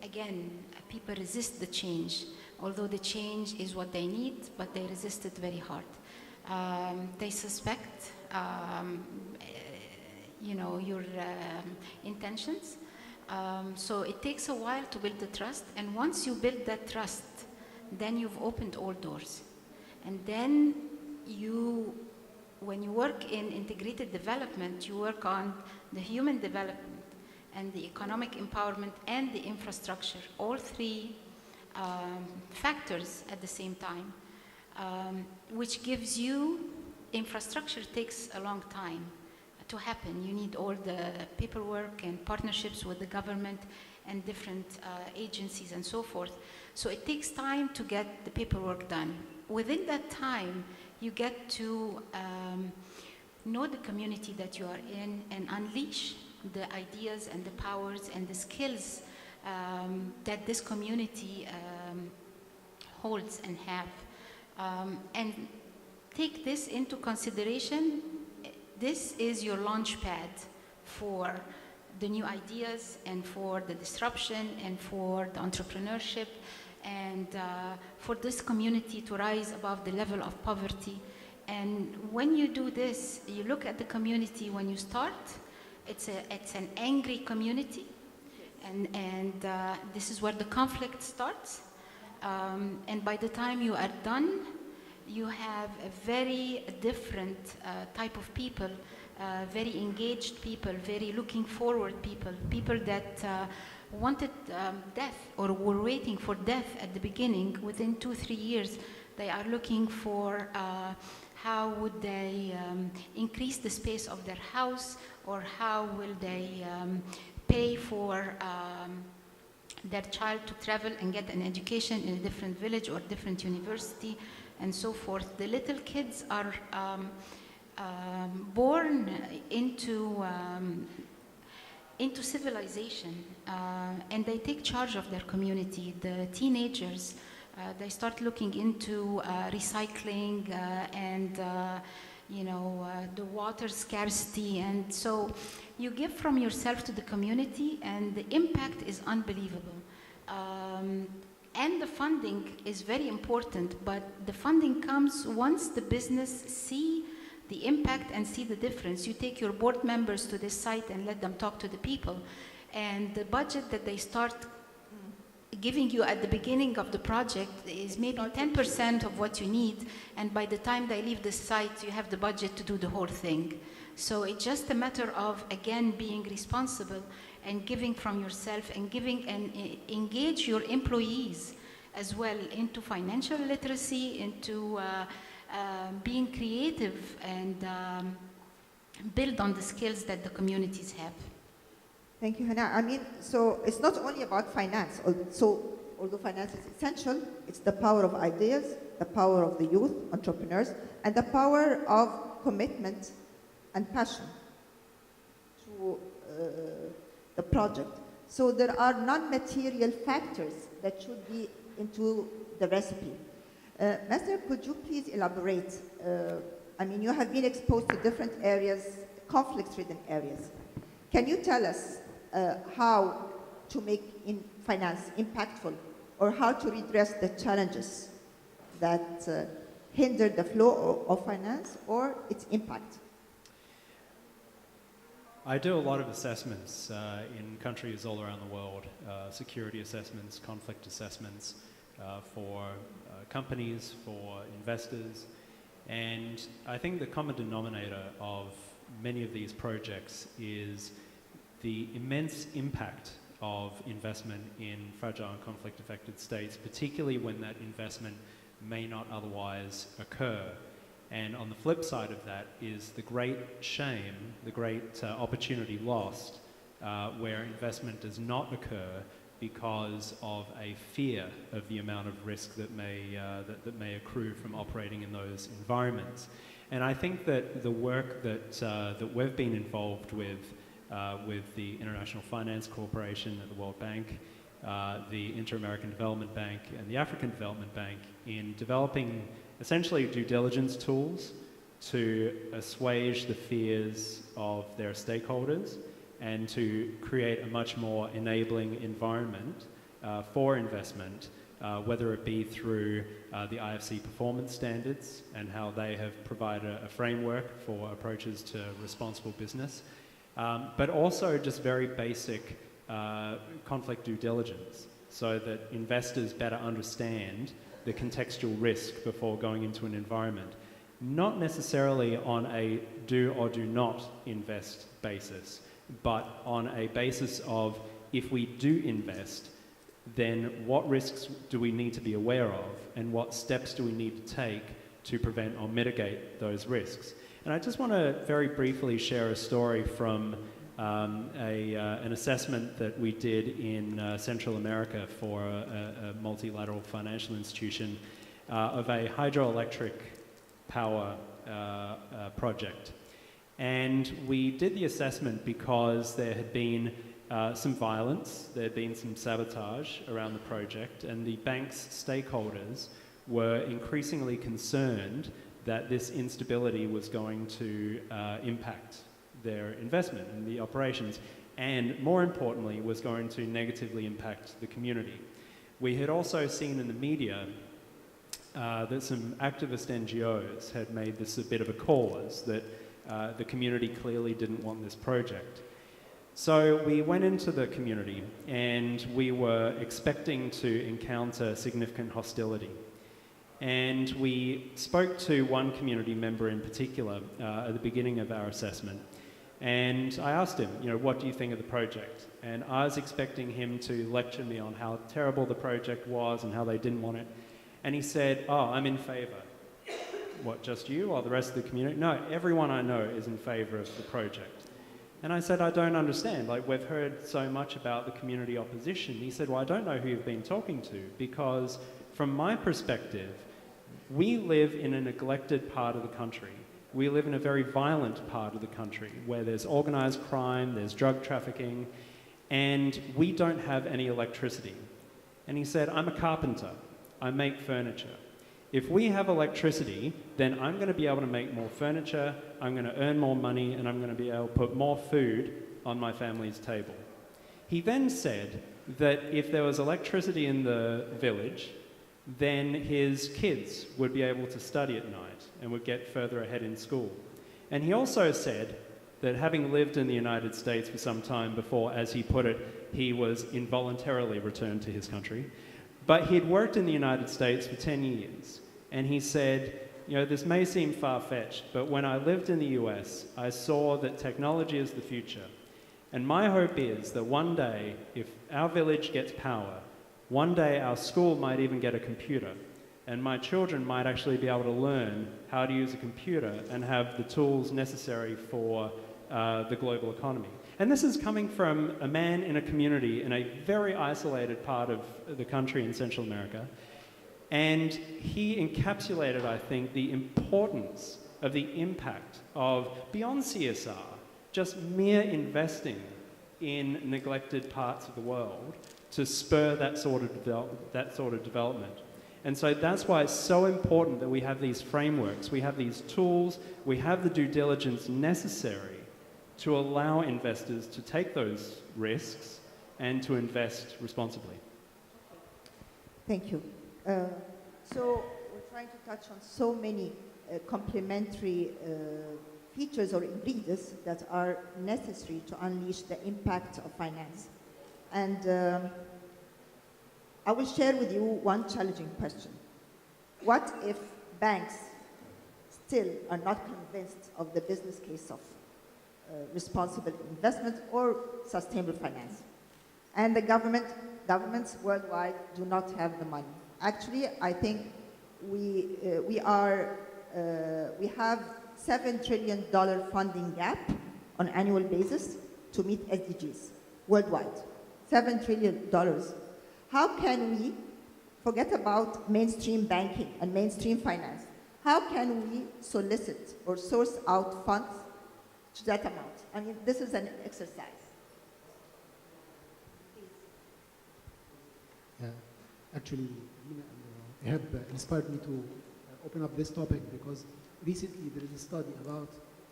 again, people resist the change, although the change is what they need, but they resist it very hard. They suspect, your intentions. So it takes a while to build the trust, and once you build that trust, then you've opened all doors. And then when you work in integrated development, you work on the human development and the economic empowerment and the infrastructure, all three factors at the same time, which gives you, infrastructure takes a long time to happen. You need all the paperwork and partnerships with the government and different agencies and so forth. So it takes time to get the paperwork done. Within that time, you get to know the community that you are in and unleash the ideas and the powers and the skills that this community holds and have. And take this into consideration. This is your launch pad for the new ideas and for the disruption and for the entrepreneurship and for this community to rise above the level of poverty. And when you do this, you look at the community when you start, it's an angry community, and this is where the conflict starts. And by the time you are done, you have a very different type of people, very engaged people, very looking forward people that wanted death or were waiting for death at the beginning. Within 2-3 years, they are looking for how would they increase the space of their house, or how will they pay for their child to travel and get an education in a different village or different university, and so forth. The little kids are born into civilization, and they take charge of their community. The teenagers, they start looking into recycling and the water scarcity, and so you give from yourself to the community, and the impact is unbelievable. And the funding is very important, but the funding comes once the business see the impact and see the difference. You take your board members to this site and let them talk to the people, and the budget that they start giving you at the beginning of the project is maybe 10% of what you need, and by the time they leave the site, you have the budget to do the whole thing. So it's just a matter of, again, being responsible and giving from yourself and giving and engage your employees as well into financial literacy, into being creative and build on the skills that the communities have. Thank you, Hannah. I mean, so it's not only about finance. Although finance is essential, it's the power of ideas, the power of the youth, entrepreneurs, and the power of commitment and passion to the project. So there are non-material factors that should be into the recipe. Master, could you please elaborate? I mean, you have been exposed to different areas, conflict-ridden areas. Can you tell us how to make finance impactful, or how to redress the challenges that hinder the flow of finance or its impact? I do a lot of assessments in countries all around the world, security assessments, conflict assessments for companies, for investors, and I think the common denominator of many of these projects is the immense impact of investment in fragile and conflict-affected states, particularly when that investment may not otherwise occur. And on the flip side of that is the great shame, the great opportunity lost, where investment does not occur because of a fear of the amount of risk that may accrue from operating in those environments. And I think that the work that we've been involved with the International Finance Corporation at the World Bank, the Inter-American Development Bank, and the African Development Bank in developing essentially due diligence tools to assuage the fears of their stakeholders and to create a much more enabling environment for investment, whether it be through the IFC performance standards and how they have provided a framework for approaches to responsible business, but also just very basic conflict due diligence so that investors better understand the contextual risk before going into an environment, not necessarily on a do or do not invest basis, but on a basis of if we do invest, then what risks do we need to be aware of and what steps do we need to take to prevent or mitigate those risks. And I just want to very briefly share a story from an assessment that we did in Central America for a multilateral financial institution of a hydroelectric power project. And we did the assessment because there had been some violence, there had been some sabotage around the project, and the bank's stakeholders were increasingly concerned that this instability was going to impact their investment in the operations, and more importantly, was going to negatively impact the community. We had also seen in the media that some activist NGOs had made this a bit of a cause, that the community clearly didn't want this project. So we went into the community and we were expecting to encounter significant hostility. And we spoke to one community member in particular at the beginning of our assessment. And I asked him, what do you think of the project? And I was expecting him to lecture me on how terrible the project was and how they didn't want it. And he said, I'm in favor. What, just you or the rest of the community? No, everyone I know is in favor of the project. And I said, I don't understand. We've heard so much about the community opposition. He said, well, I don't know who you've been talking to, because from my perspective, we live in a neglected part of the country. We live in a very violent part of the country where there's organized crime, there's drug trafficking, and we don't have any electricity. And he said, I'm a carpenter. I make furniture. If we have electricity, then I'm going to be able to make more furniture, I'm going to earn more money, and I'm going to be able to put more food on my family's table. He then said that if there was electricity in the village, then his kids would be able to study at night and would get further ahead in school. And he also said that having lived in the United States for some time before, as he put it, he was involuntarily returned to his country, but he'd worked in the United States for 10 years. And he said, this may seem far-fetched, but when I lived in the US, I saw that technology is the future. And my hope is that one day, if our village gets power, one day our school might even get a computer, and my children might actually be able to learn how to use a computer and have the tools necessary for the global economy. And this is coming from a man in a community in a very isolated part of the country in Central America. And he encapsulated, I think, the importance of the impact of, beyond CSR, just mere investing in neglected parts of the world to spur that sort of development. And so that's why it's so important that we have these frameworks, we have these tools, we have the due diligence necessary to allow investors to take those risks and to invest responsibly. Thank you. So we're trying to touch on so many complementary features or ingredients that are necessary to unleash the impact of finance. And I will share with you one challenging question. What if banks still are not convinced of the business case of responsible investment or sustainable finance? And the governments worldwide do not have the money. Actually, I think we have $7 trillion funding gap on an annual basis to meet SDGs worldwide. $7 trillion. How can we forget about mainstream banking and mainstream finance? How can we solicit or source out funds to that amount? I mean, this is an exercise. Actually, Lina have inspired me to open up this topic because recently there is a study about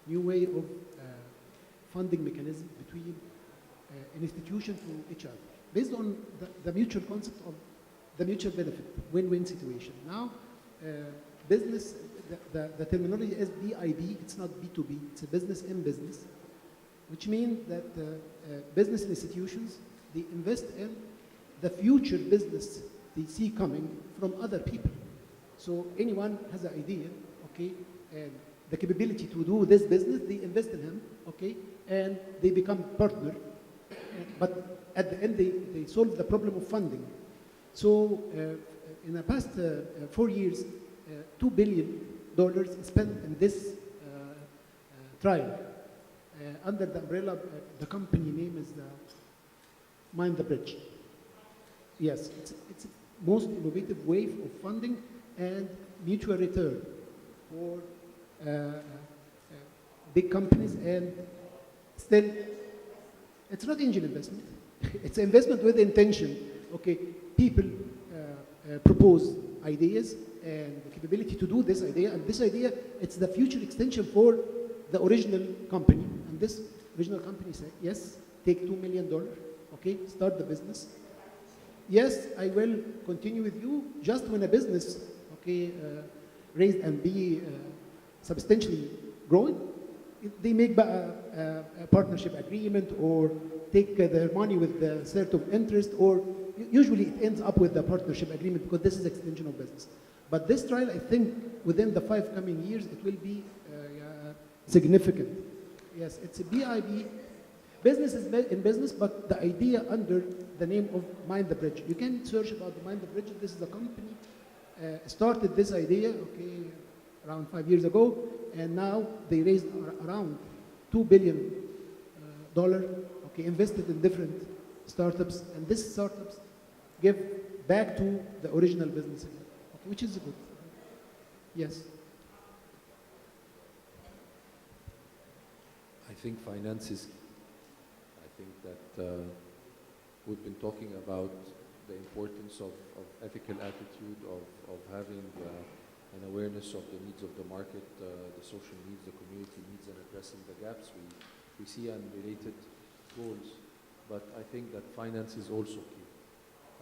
new way of funding mechanism between an institution to each other, based on the mutual concept of the mutual benefit, win-win situation. Now, business, the terminology is BIB, it's not B2B, it's a business in business, which means that business institutions, they invest in the future business they see coming from other people. So anyone has an idea, okay, and the capability to do this business, they invest in him, okay, and they become partner. But at the end, they solve the problem of funding. So in the past 4 years, $2 billion is spent in this trial. Under the umbrella, the company name is Mind the Bridge. Yes, it's most innovative way of funding and mutual return for big companies, and still, it's not angel investment. It's investment with intention. Okay, people propose ideas and the capability to do this idea, and this idea, it's the future extension for the original company. And this original company said, yes, take $2 million, okay, start the business. Yes, I will continue with you just when a business, okay, raised and be substantially growing. They make a partnership agreement or take their money with the cert of interest, or usually it ends up with the partnership agreement because this is extension of business. But this trial, I think, within the 5 coming years, it will be significant. Yes, it's a BIB. Business is in business, but the idea under the name of Mind the Bridge. You can search about the Mind the Bridge. This is a company started this idea, okay, around 5 years ago, and now they raised around $2 billion, okay, invested in different startups, and these startups give back to the original business, okay, which is good. Yes. I think finance is, I think that we've been talking about the importance of ethical attitude, of having an awareness of the needs of the market, the social needs, the community needs, and addressing the gaps we see and related goals. But I think that finance is also key.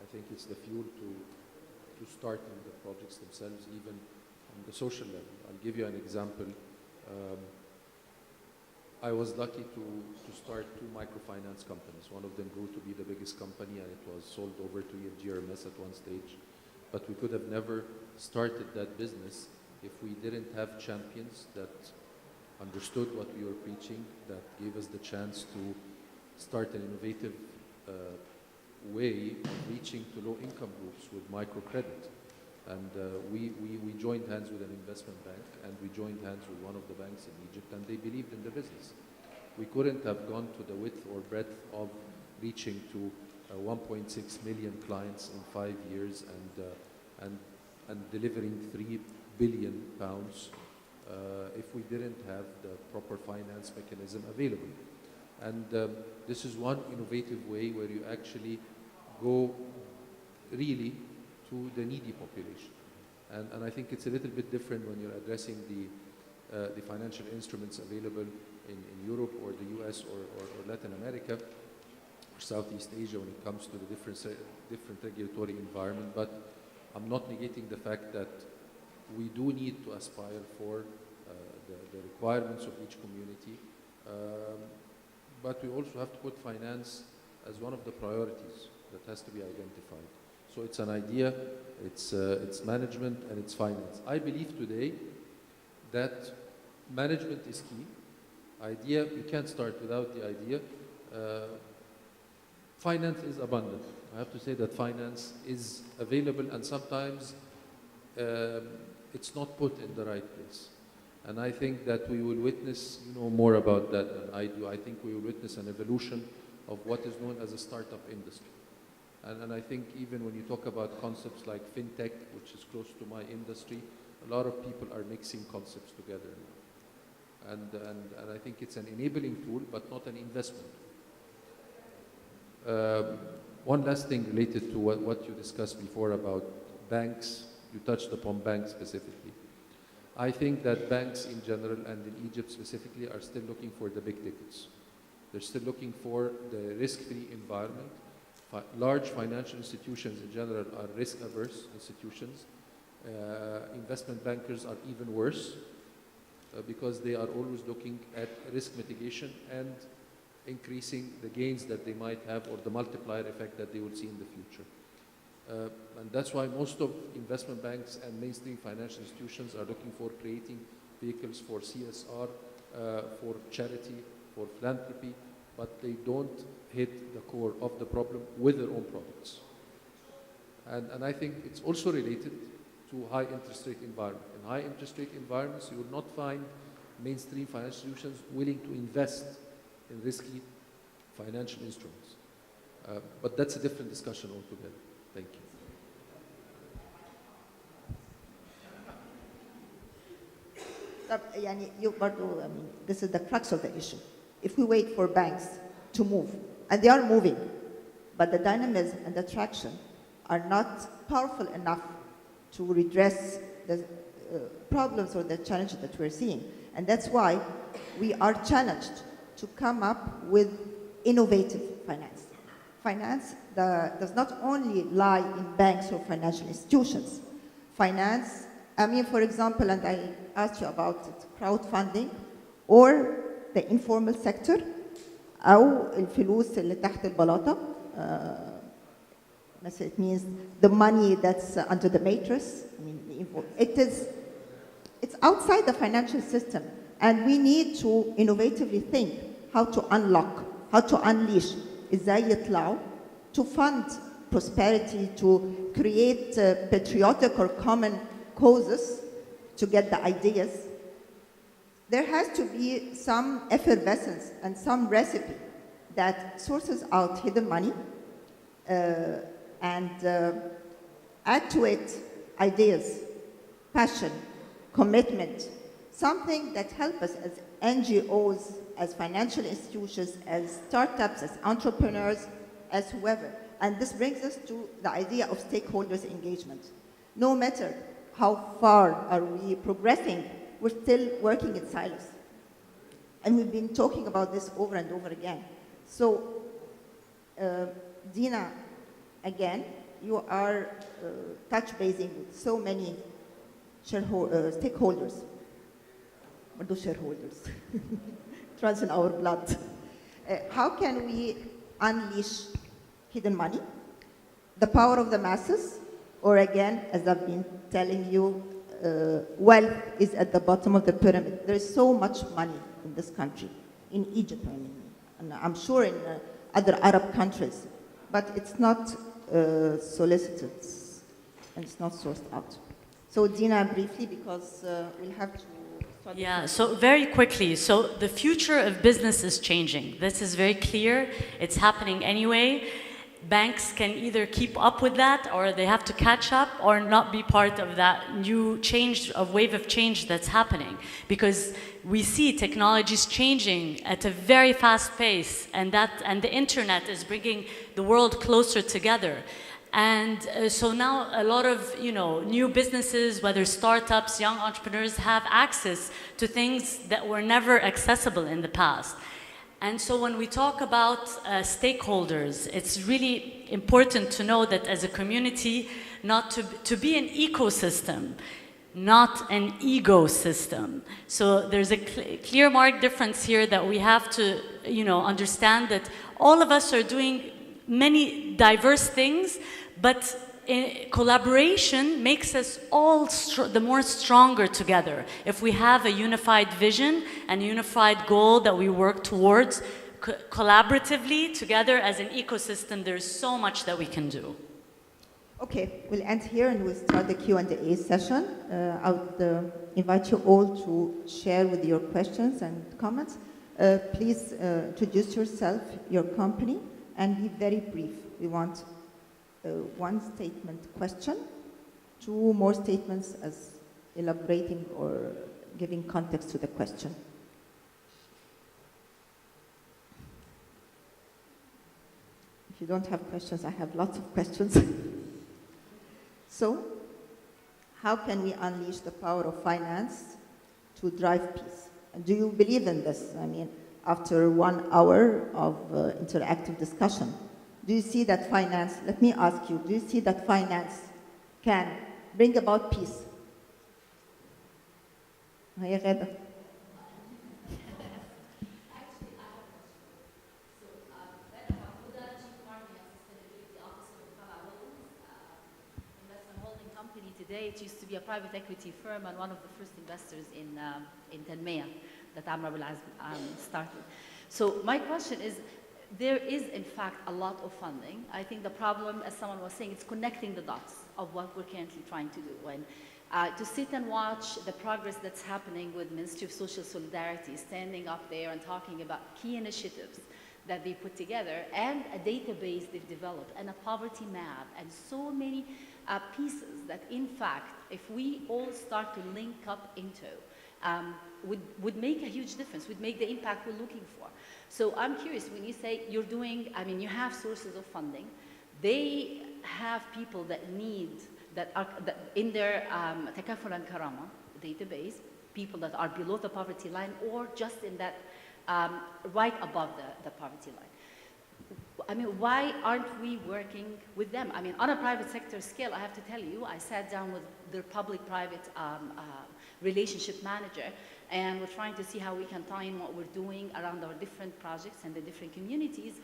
I think it's the fuel to start on the projects themselves, even on the social level. I'll give you an example. I was lucky to start 2 microfinance companies. One of them grew to be the biggest company, and it was sold over to GRMS at one stage. But we could have never started that business if we didn't have champions that understood what we were preaching, that gave us the chance to start an innovative way of reaching to low-income groups with microcredit. And we joined hands with an investment bank, and we joined hands with one of the banks in Egypt, and they believed in the business. We couldn't have gone to the width or breadth of reaching to 1.6 million clients in 5 years and delivering £3 billion if we didn't have the proper finance mechanism available. And this is one innovative way where you actually go really to the needy population. And I think it's a little bit different when you're addressing the financial instruments available in Europe or the US or Latin America or Southeast Asia when it comes to the different regulatory environment. But I'm not negating the fact that we do need to aspire for the requirements of each community. But we also have to put finance as one of the priorities that has to be identified. So it's an idea, it's management, and it's finance. I believe today that management is key. Idea, you can't start without the idea. Finance is abundant. I have to say that finance is available, and sometimes it's not put in the right place. And I think that we will witness, more about that than I do. I think we will witness an evolution of what is known as a startup industry. And I think even when you talk about concepts like fintech, which is close to my industry, a lot of people are mixing concepts together now. And I think it's an enabling tool, but not an investment tool. One last thing related to what you discussed before about banks. You touched upon banks specifically. I think that banks in general and in Egypt specifically are still looking for the big tickets. They're still looking for the risk-free environment. Large financial institutions in general are risk-averse institutions. Investment bankers are even worse because they are always looking at risk mitigation and increasing the gains that they might have or the multiplier effect that they will see in the future. And that's why most of investment banks and mainstream financial institutions are looking for creating vehicles for CSR, for charity, for philanthropy, but they don't hit the core of the problem with their own products. And I think it's also related to high interest rate environment. In high interest rate environments, you will not find mainstream financial institutions willing to invest in risky financial instruments. But that's a different discussion altogether. Thank you. This is the crux of the issue. If we wait for banks to move, and they are moving, but the dynamism and the traction are not powerful enough to redress the problems or the challenges that we're seeing. And that's why we are challenged to come up with innovative finance. Finance does not only lie in banks or financial institutions. Finance, for example, and I asked you about it, crowdfunding or the informal sector أو الفلوس اللي تحت البلاطة. It means the money that's under the mattress. It's outside the financial system, and we need to innovatively think how to unlock, how to unleash, إزاي يطلعوا, to fund prosperity, to create patriotic or common causes, to get the ideas. There has to be some effervescence and some recipe that sources out hidden money and add to it ideas, passion, commitment, something that helps us as NGOs, as financial institutions, as startups, as entrepreneurs, as whoever. And this brings us to the idea of stakeholders' engagement. No matter how far are we progressing, we're still working in silos. And we've been talking about this over and over again. So, Dina, again, you are touch-basing with so many stakeholders. What do shareholders? It runs in our blood. How can we unleash hidden money, the power of the masses, or again, as I've been telling you, wealth is at the bottom of the pyramid. There is so much money in this country, in Egypt, and I'm sure in other Arab countries, but it's not solicited and it's not sourced out. So Dina, briefly, because we'll have to start. Yeah, so very quickly, so the future of business is changing. This is very clear. It's happening anyway. Banks can either keep up with that, or they have to catch up, or not be part of that new change, of wave of change that's happening. Because we see technologies changing at a very fast pace, and the internet is bringing the world closer together. And so now a lot of new businesses, whether startups, young entrepreneurs, have access to things that were never accessible in the past. And so when we talk about stakeholders, it's really important to know that as a community, not to be an ecosystem, not an ecosystem. So there's a clear marked difference here that we have to understand that all of us are doing many diverse things, but collaboration makes us all the more stronger together. If we have a unified vision and unified goal that we work towards collaboratively together as an ecosystem, there's so much that we can do. Okay, we'll end here and we'll start the Q&A session. I would invite you all to share with your questions and comments. Please introduce yourself, your company, and be very brief. We want one statement question, two more statements as elaborating or giving context to the question. If you don't have questions, I have lots of questions. So, how can we unleash the power of finance to drive peace? And do you believe in this? I mean, after 1 hour of interactive discussion, do you see that finance, let me ask you, do you see that finance can bring about peace? Today, it used to be a private equity firm and one of the first investors in Tanmiyah that Amr started. So my question is, there is in fact a lot of funding. I think the problem, as someone was saying, it's connecting the dots of what we're currently trying to do. And to sit and watch the progress that's happening with Ministry of Social Solidarity, standing up there and talking about key initiatives that they put together, and a database they've developed, and a poverty map, and so many pieces that, in fact, if we all start to link up into, would make a huge difference, would make the impact we're looking for. So I'm curious, when you say you're doing, I mean, you have sources of funding, they have people that need, that are in their Takaful and Karama database, people that are below the poverty line or just in that, right above the poverty line. I mean, why aren't we working with them? I mean, on a private sector scale, I have to tell you, I sat down with their public-private relationship manager, and we're trying to see how we can tie in what we're doing around our different projects and the different communities.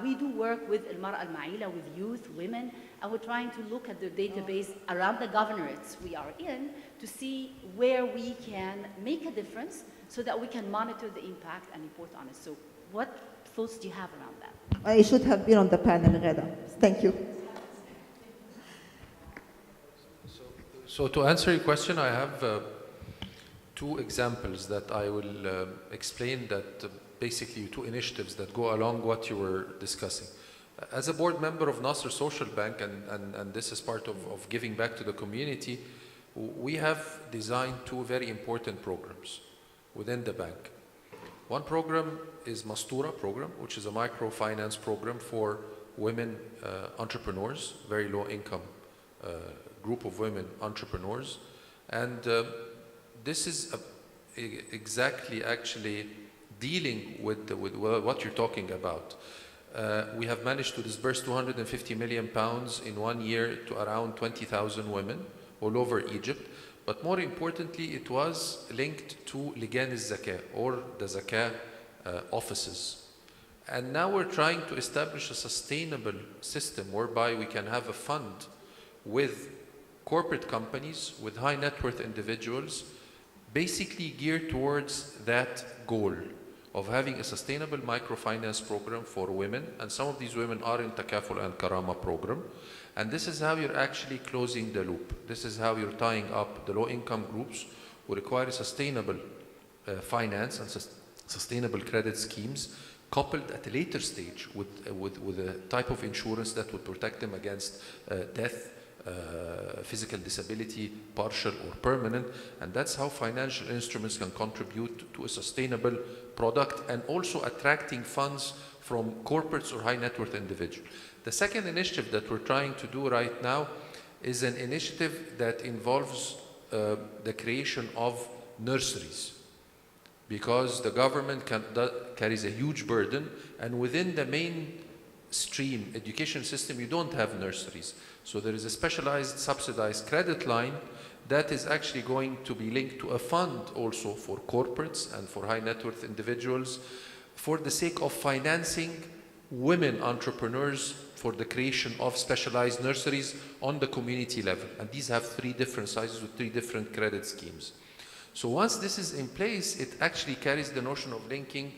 We do work with Al-Mar'a Al-Ma'ila, with youth, women, and we're trying to look at the database around the governorates we are in to see where we can make a difference so that we can monitor the impact and report on it. So what thoughts do you have around that? I should have been on the panel, Ghada. Thank you. So to answer your question, I have two examples that I will explain that basically two initiatives that go along what you were discussing. As a board member of Nasser Social Bank, and this is part of giving back to the community, we have designed two very important programs within the bank. One program is Mastura program, which is a microfinance program for women entrepreneurs, very low income group of women entrepreneurs. And this is exactly actually dealing with what you're talking about. We have managed to disburse 250 million pounds in 1 year to around 20,000 women all over Egypt. But more importantly, it was linked to Ligan al-Zakah, or the Zakah offices. And now we're trying to establish a sustainable system whereby we can have a fund with corporate companies, with high net worth individuals, basically geared towards that goal, of having a sustainable microfinance program for women, and some of these women are in Takaful and Karama program, and this is how you're actually closing the loop. This is how you're tying up the low-income groups who require sustainable finance and sustainable credit schemes, coupled at a later stage with a type of insurance that would protect them against death, physical disability, partial or permanent, and that's how financial instruments can contribute to a sustainable product and also attracting funds from corporates or high net worth individuals. The second initiative that we're trying to do right now is an initiative that involves the creation of nurseries, because the government carries a huge burden, and within the mainstream education system you don't have nurseries. So there is a specialized subsidized credit line that is actually going to be linked to a fund also for corporates and for high net worth individuals for the sake of financing women entrepreneurs for the creation of specialized nurseries on the community level. And these have 3 different sizes with 3 different credit schemes. So once this is in place, it actually carries the notion of linking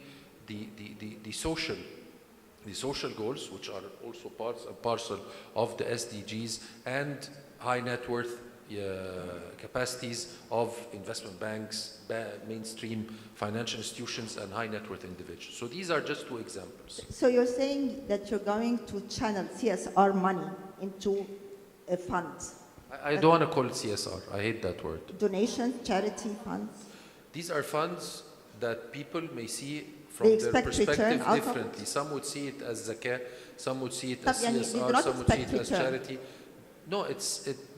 the social goals, which are also parts and parcel of the SDGs, and high net worth capacities of investment banks, mainstream financial institutions, and high net worth individuals. So these are just 2 examples. So you're saying that you're going to channel CSR money into a fund? I don't want to call it CSR. I hate that word. Donations, charity funds? These are funds that people may see from their perspective differently. Some would see it as zakah, some would see it as CSR, some would see it as charity. No,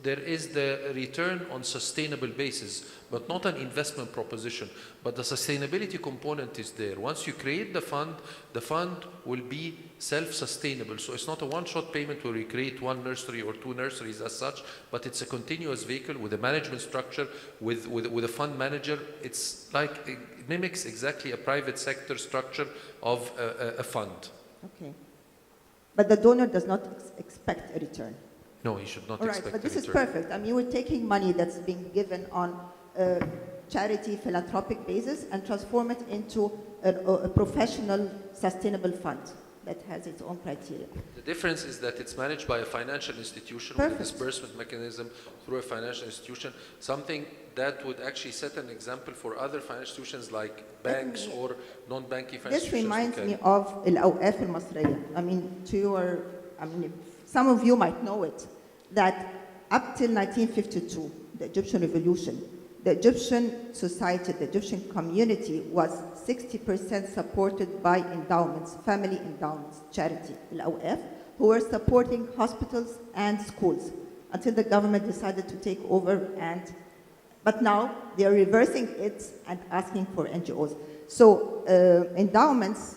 there is the return on sustainable basis, but not an investment proposition. But the sustainability component is there. Once you create the fund will be self-sustainable. So it's not a one-shot payment where we create 1 nursery or 2 nurseries as such, but it's a continuous vehicle with a management structure, with a fund manager. It's like, it mimics exactly a private sector structure of a fund. Okay. But the donor does not expect a return. No, he should not All right, expect but this is return. perfect. I mean, we're taking money that's being given on a charity philanthropic basis and transform it into a professional sustainable fund that has its own criteria. The difference is that it's managed by a financial institution with a disbursement mechanism through a financial institution, something that would actually set an example for other financial institutions like banks or non-banking financial institutions. This reminds me of الأوقاف المصرية. Some of you might know it, that up till 1952, the Egyptian revolution, the Egyptian society, the Egyptian community was 60% supported by endowments, family endowments, charity, al-awqaf, who were supporting hospitals and schools until the government decided to take over, but now they are reversing it and asking for NGOs. So endowments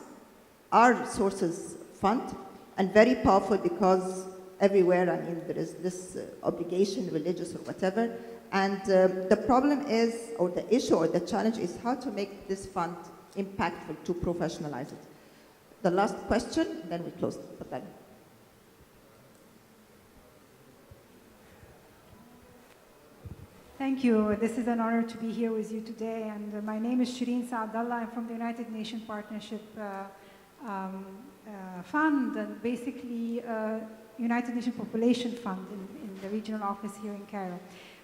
are sources fund and very powerful because everywhere, there is this obligation, religious or whatever. And the problem is, or the issue or the challenge is how to make this fund impactful, to professionalize it. The last question, then we close. Thank you. This is an honor to be here with you today. And my name is Shireen Saadallah. I'm from the United Nations Partnership Fund, and basically United Nations Population Fund in the regional office here in Cairo.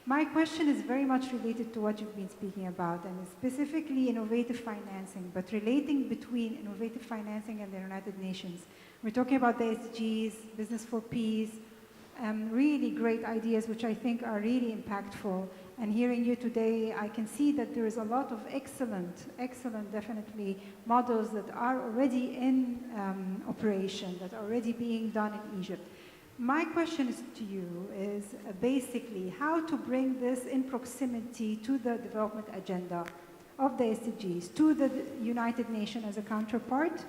My question is very much related to what you've been speaking about, and specifically innovative financing, but relating between innovative financing and the United Nations. We're talking about the SDGs, Business for Peace, really great ideas which I think are really impactful. And hearing you today, I can see that there is a lot of excellent, definitely, models that are already in operation, that are already being done in Egypt. My question is to you is basically how to bring this in proximity to the development agenda of the SDGs, to the United Nations as a counterpart,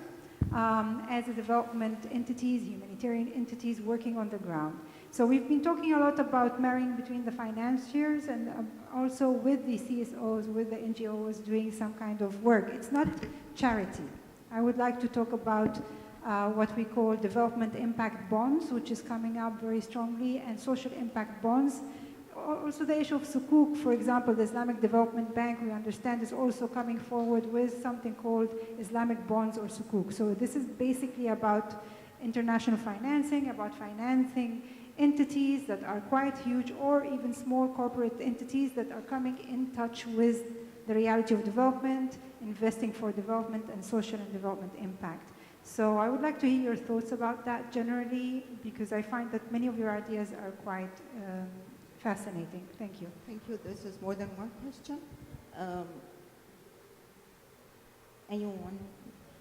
as a development entities, humanitarian entities working on the ground. So we've been talking a lot about marrying between the financiers and also with the CSOs, with the NGOs doing some kind of work. It's not charity. I would like to talk about what we call development impact bonds, which is coming up very strongly, and social impact bonds, also the issue of sukuk, for example, the Islamic Development Bank, we understand, is also coming forward with something called Islamic bonds or sukuk. So this is basically about international financing, about financing entities that are quite huge or even small corporate entities that are coming in touch with the reality of development, investing for development and social and development impact. So I would like to hear your thoughts about that generally, because I find that many of your ideas are quite fascinating. Thank you. Thank you. This is more than one question. Anyone?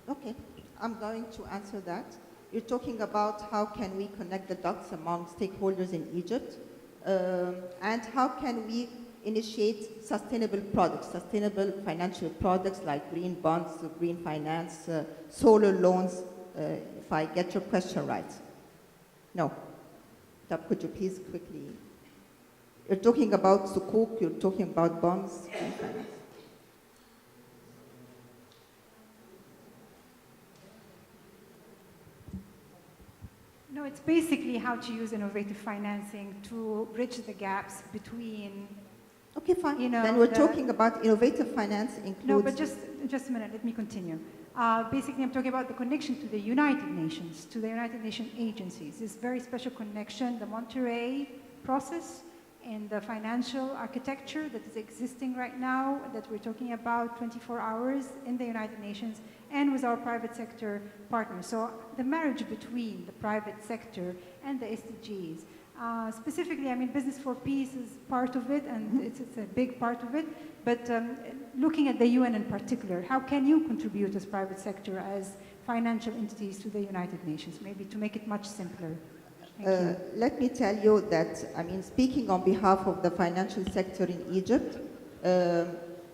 Okay, I'm going to answer that. You're talking about how can we connect the dots among stakeholders in Egypt, and how can we initiate sustainable products, sustainable financial products like green bonds, green finance, solar loans, if I get your question right. No. Could you please quickly? You're talking about sukuk, you're talking about bonds, green finance. No, it's basically how to use innovative financing to bridge the gaps between. Okay, fine. You know, then we're talking about innovative finance includes. No, but just a minute. Let me continue. Basically, I'm talking about the connection to the United Nations, to the United Nations agencies. This very special connection, the Monterey process, and the financial architecture that is existing right now, that we're talking about 24 hours in the United Nations, and with our private sector partners. So the marriage between the private sector and the SDGs. Specifically, I mean, Business for Peace is part of it, and it's a big part of it. But looking at the UN in particular, how can you contribute as private sector, as financial entities to the United Nations, maybe to make it much simpler? Let me tell you that, I mean, speaking on behalf of the financial sector in Egypt,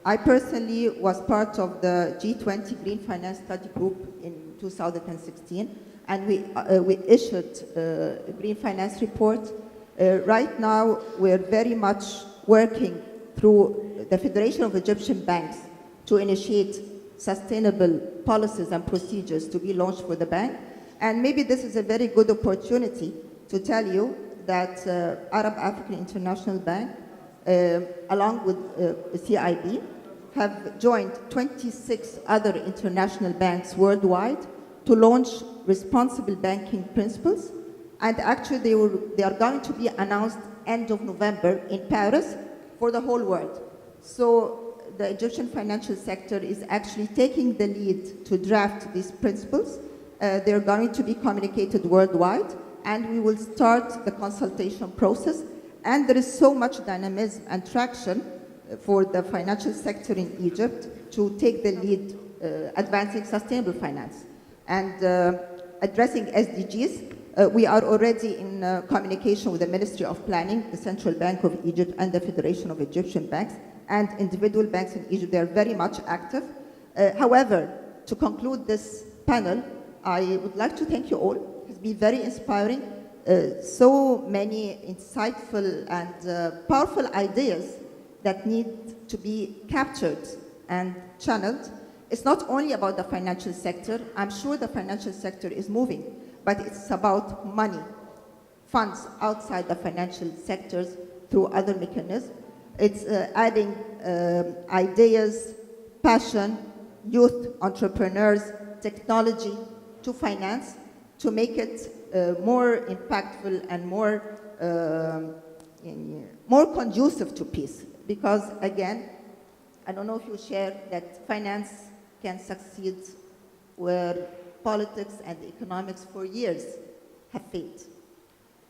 I personally was part of the G20 Green Finance Study Group in 2016, and we issued a green finance report. Right now, we're very much working through the Federation of Egyptian Banks to initiate sustainable policies and procedures to be launched for the bank. And maybe this is a very good opportunity to tell you that Arab African International Bank, along with CIB, have joined 26 other international banks worldwide to launch responsible banking principles. And actually, they are going to be announced end of November in Paris for the whole world. So the Egyptian financial sector is actually taking the lead to draft these principles. They're going to be communicated worldwide, and we will start the consultation process. And there is so much dynamism and traction for the financial sector in Egypt to take the lead advancing sustainable finance. And addressing SDGs, we are already in communication with the Ministry of Planning, the Central Bank of Egypt, and the Federation of Egyptian Banks, and individual banks in Egypt. They are very much active. However, to conclude this panel, I would like to thank you all. It's been very inspiring. So many insightful and powerful ideas that need to be captured and channeled. It's not only about the financial sector. I'm sure the financial sector is moving, but it's about money, funds outside the financial sectors through other mechanisms. It's adding ideas, passion, youth, entrepreneurs, technology to finance to make it more impactful and more conducive to peace. Because again, I don't know if you share that finance can succeed where politics and economics for years have failed.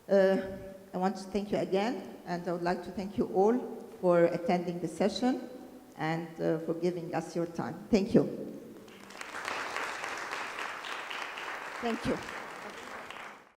I want to thank you again, and I would like to thank you all for attending the session and for giving us your time. Thank you. Thank you.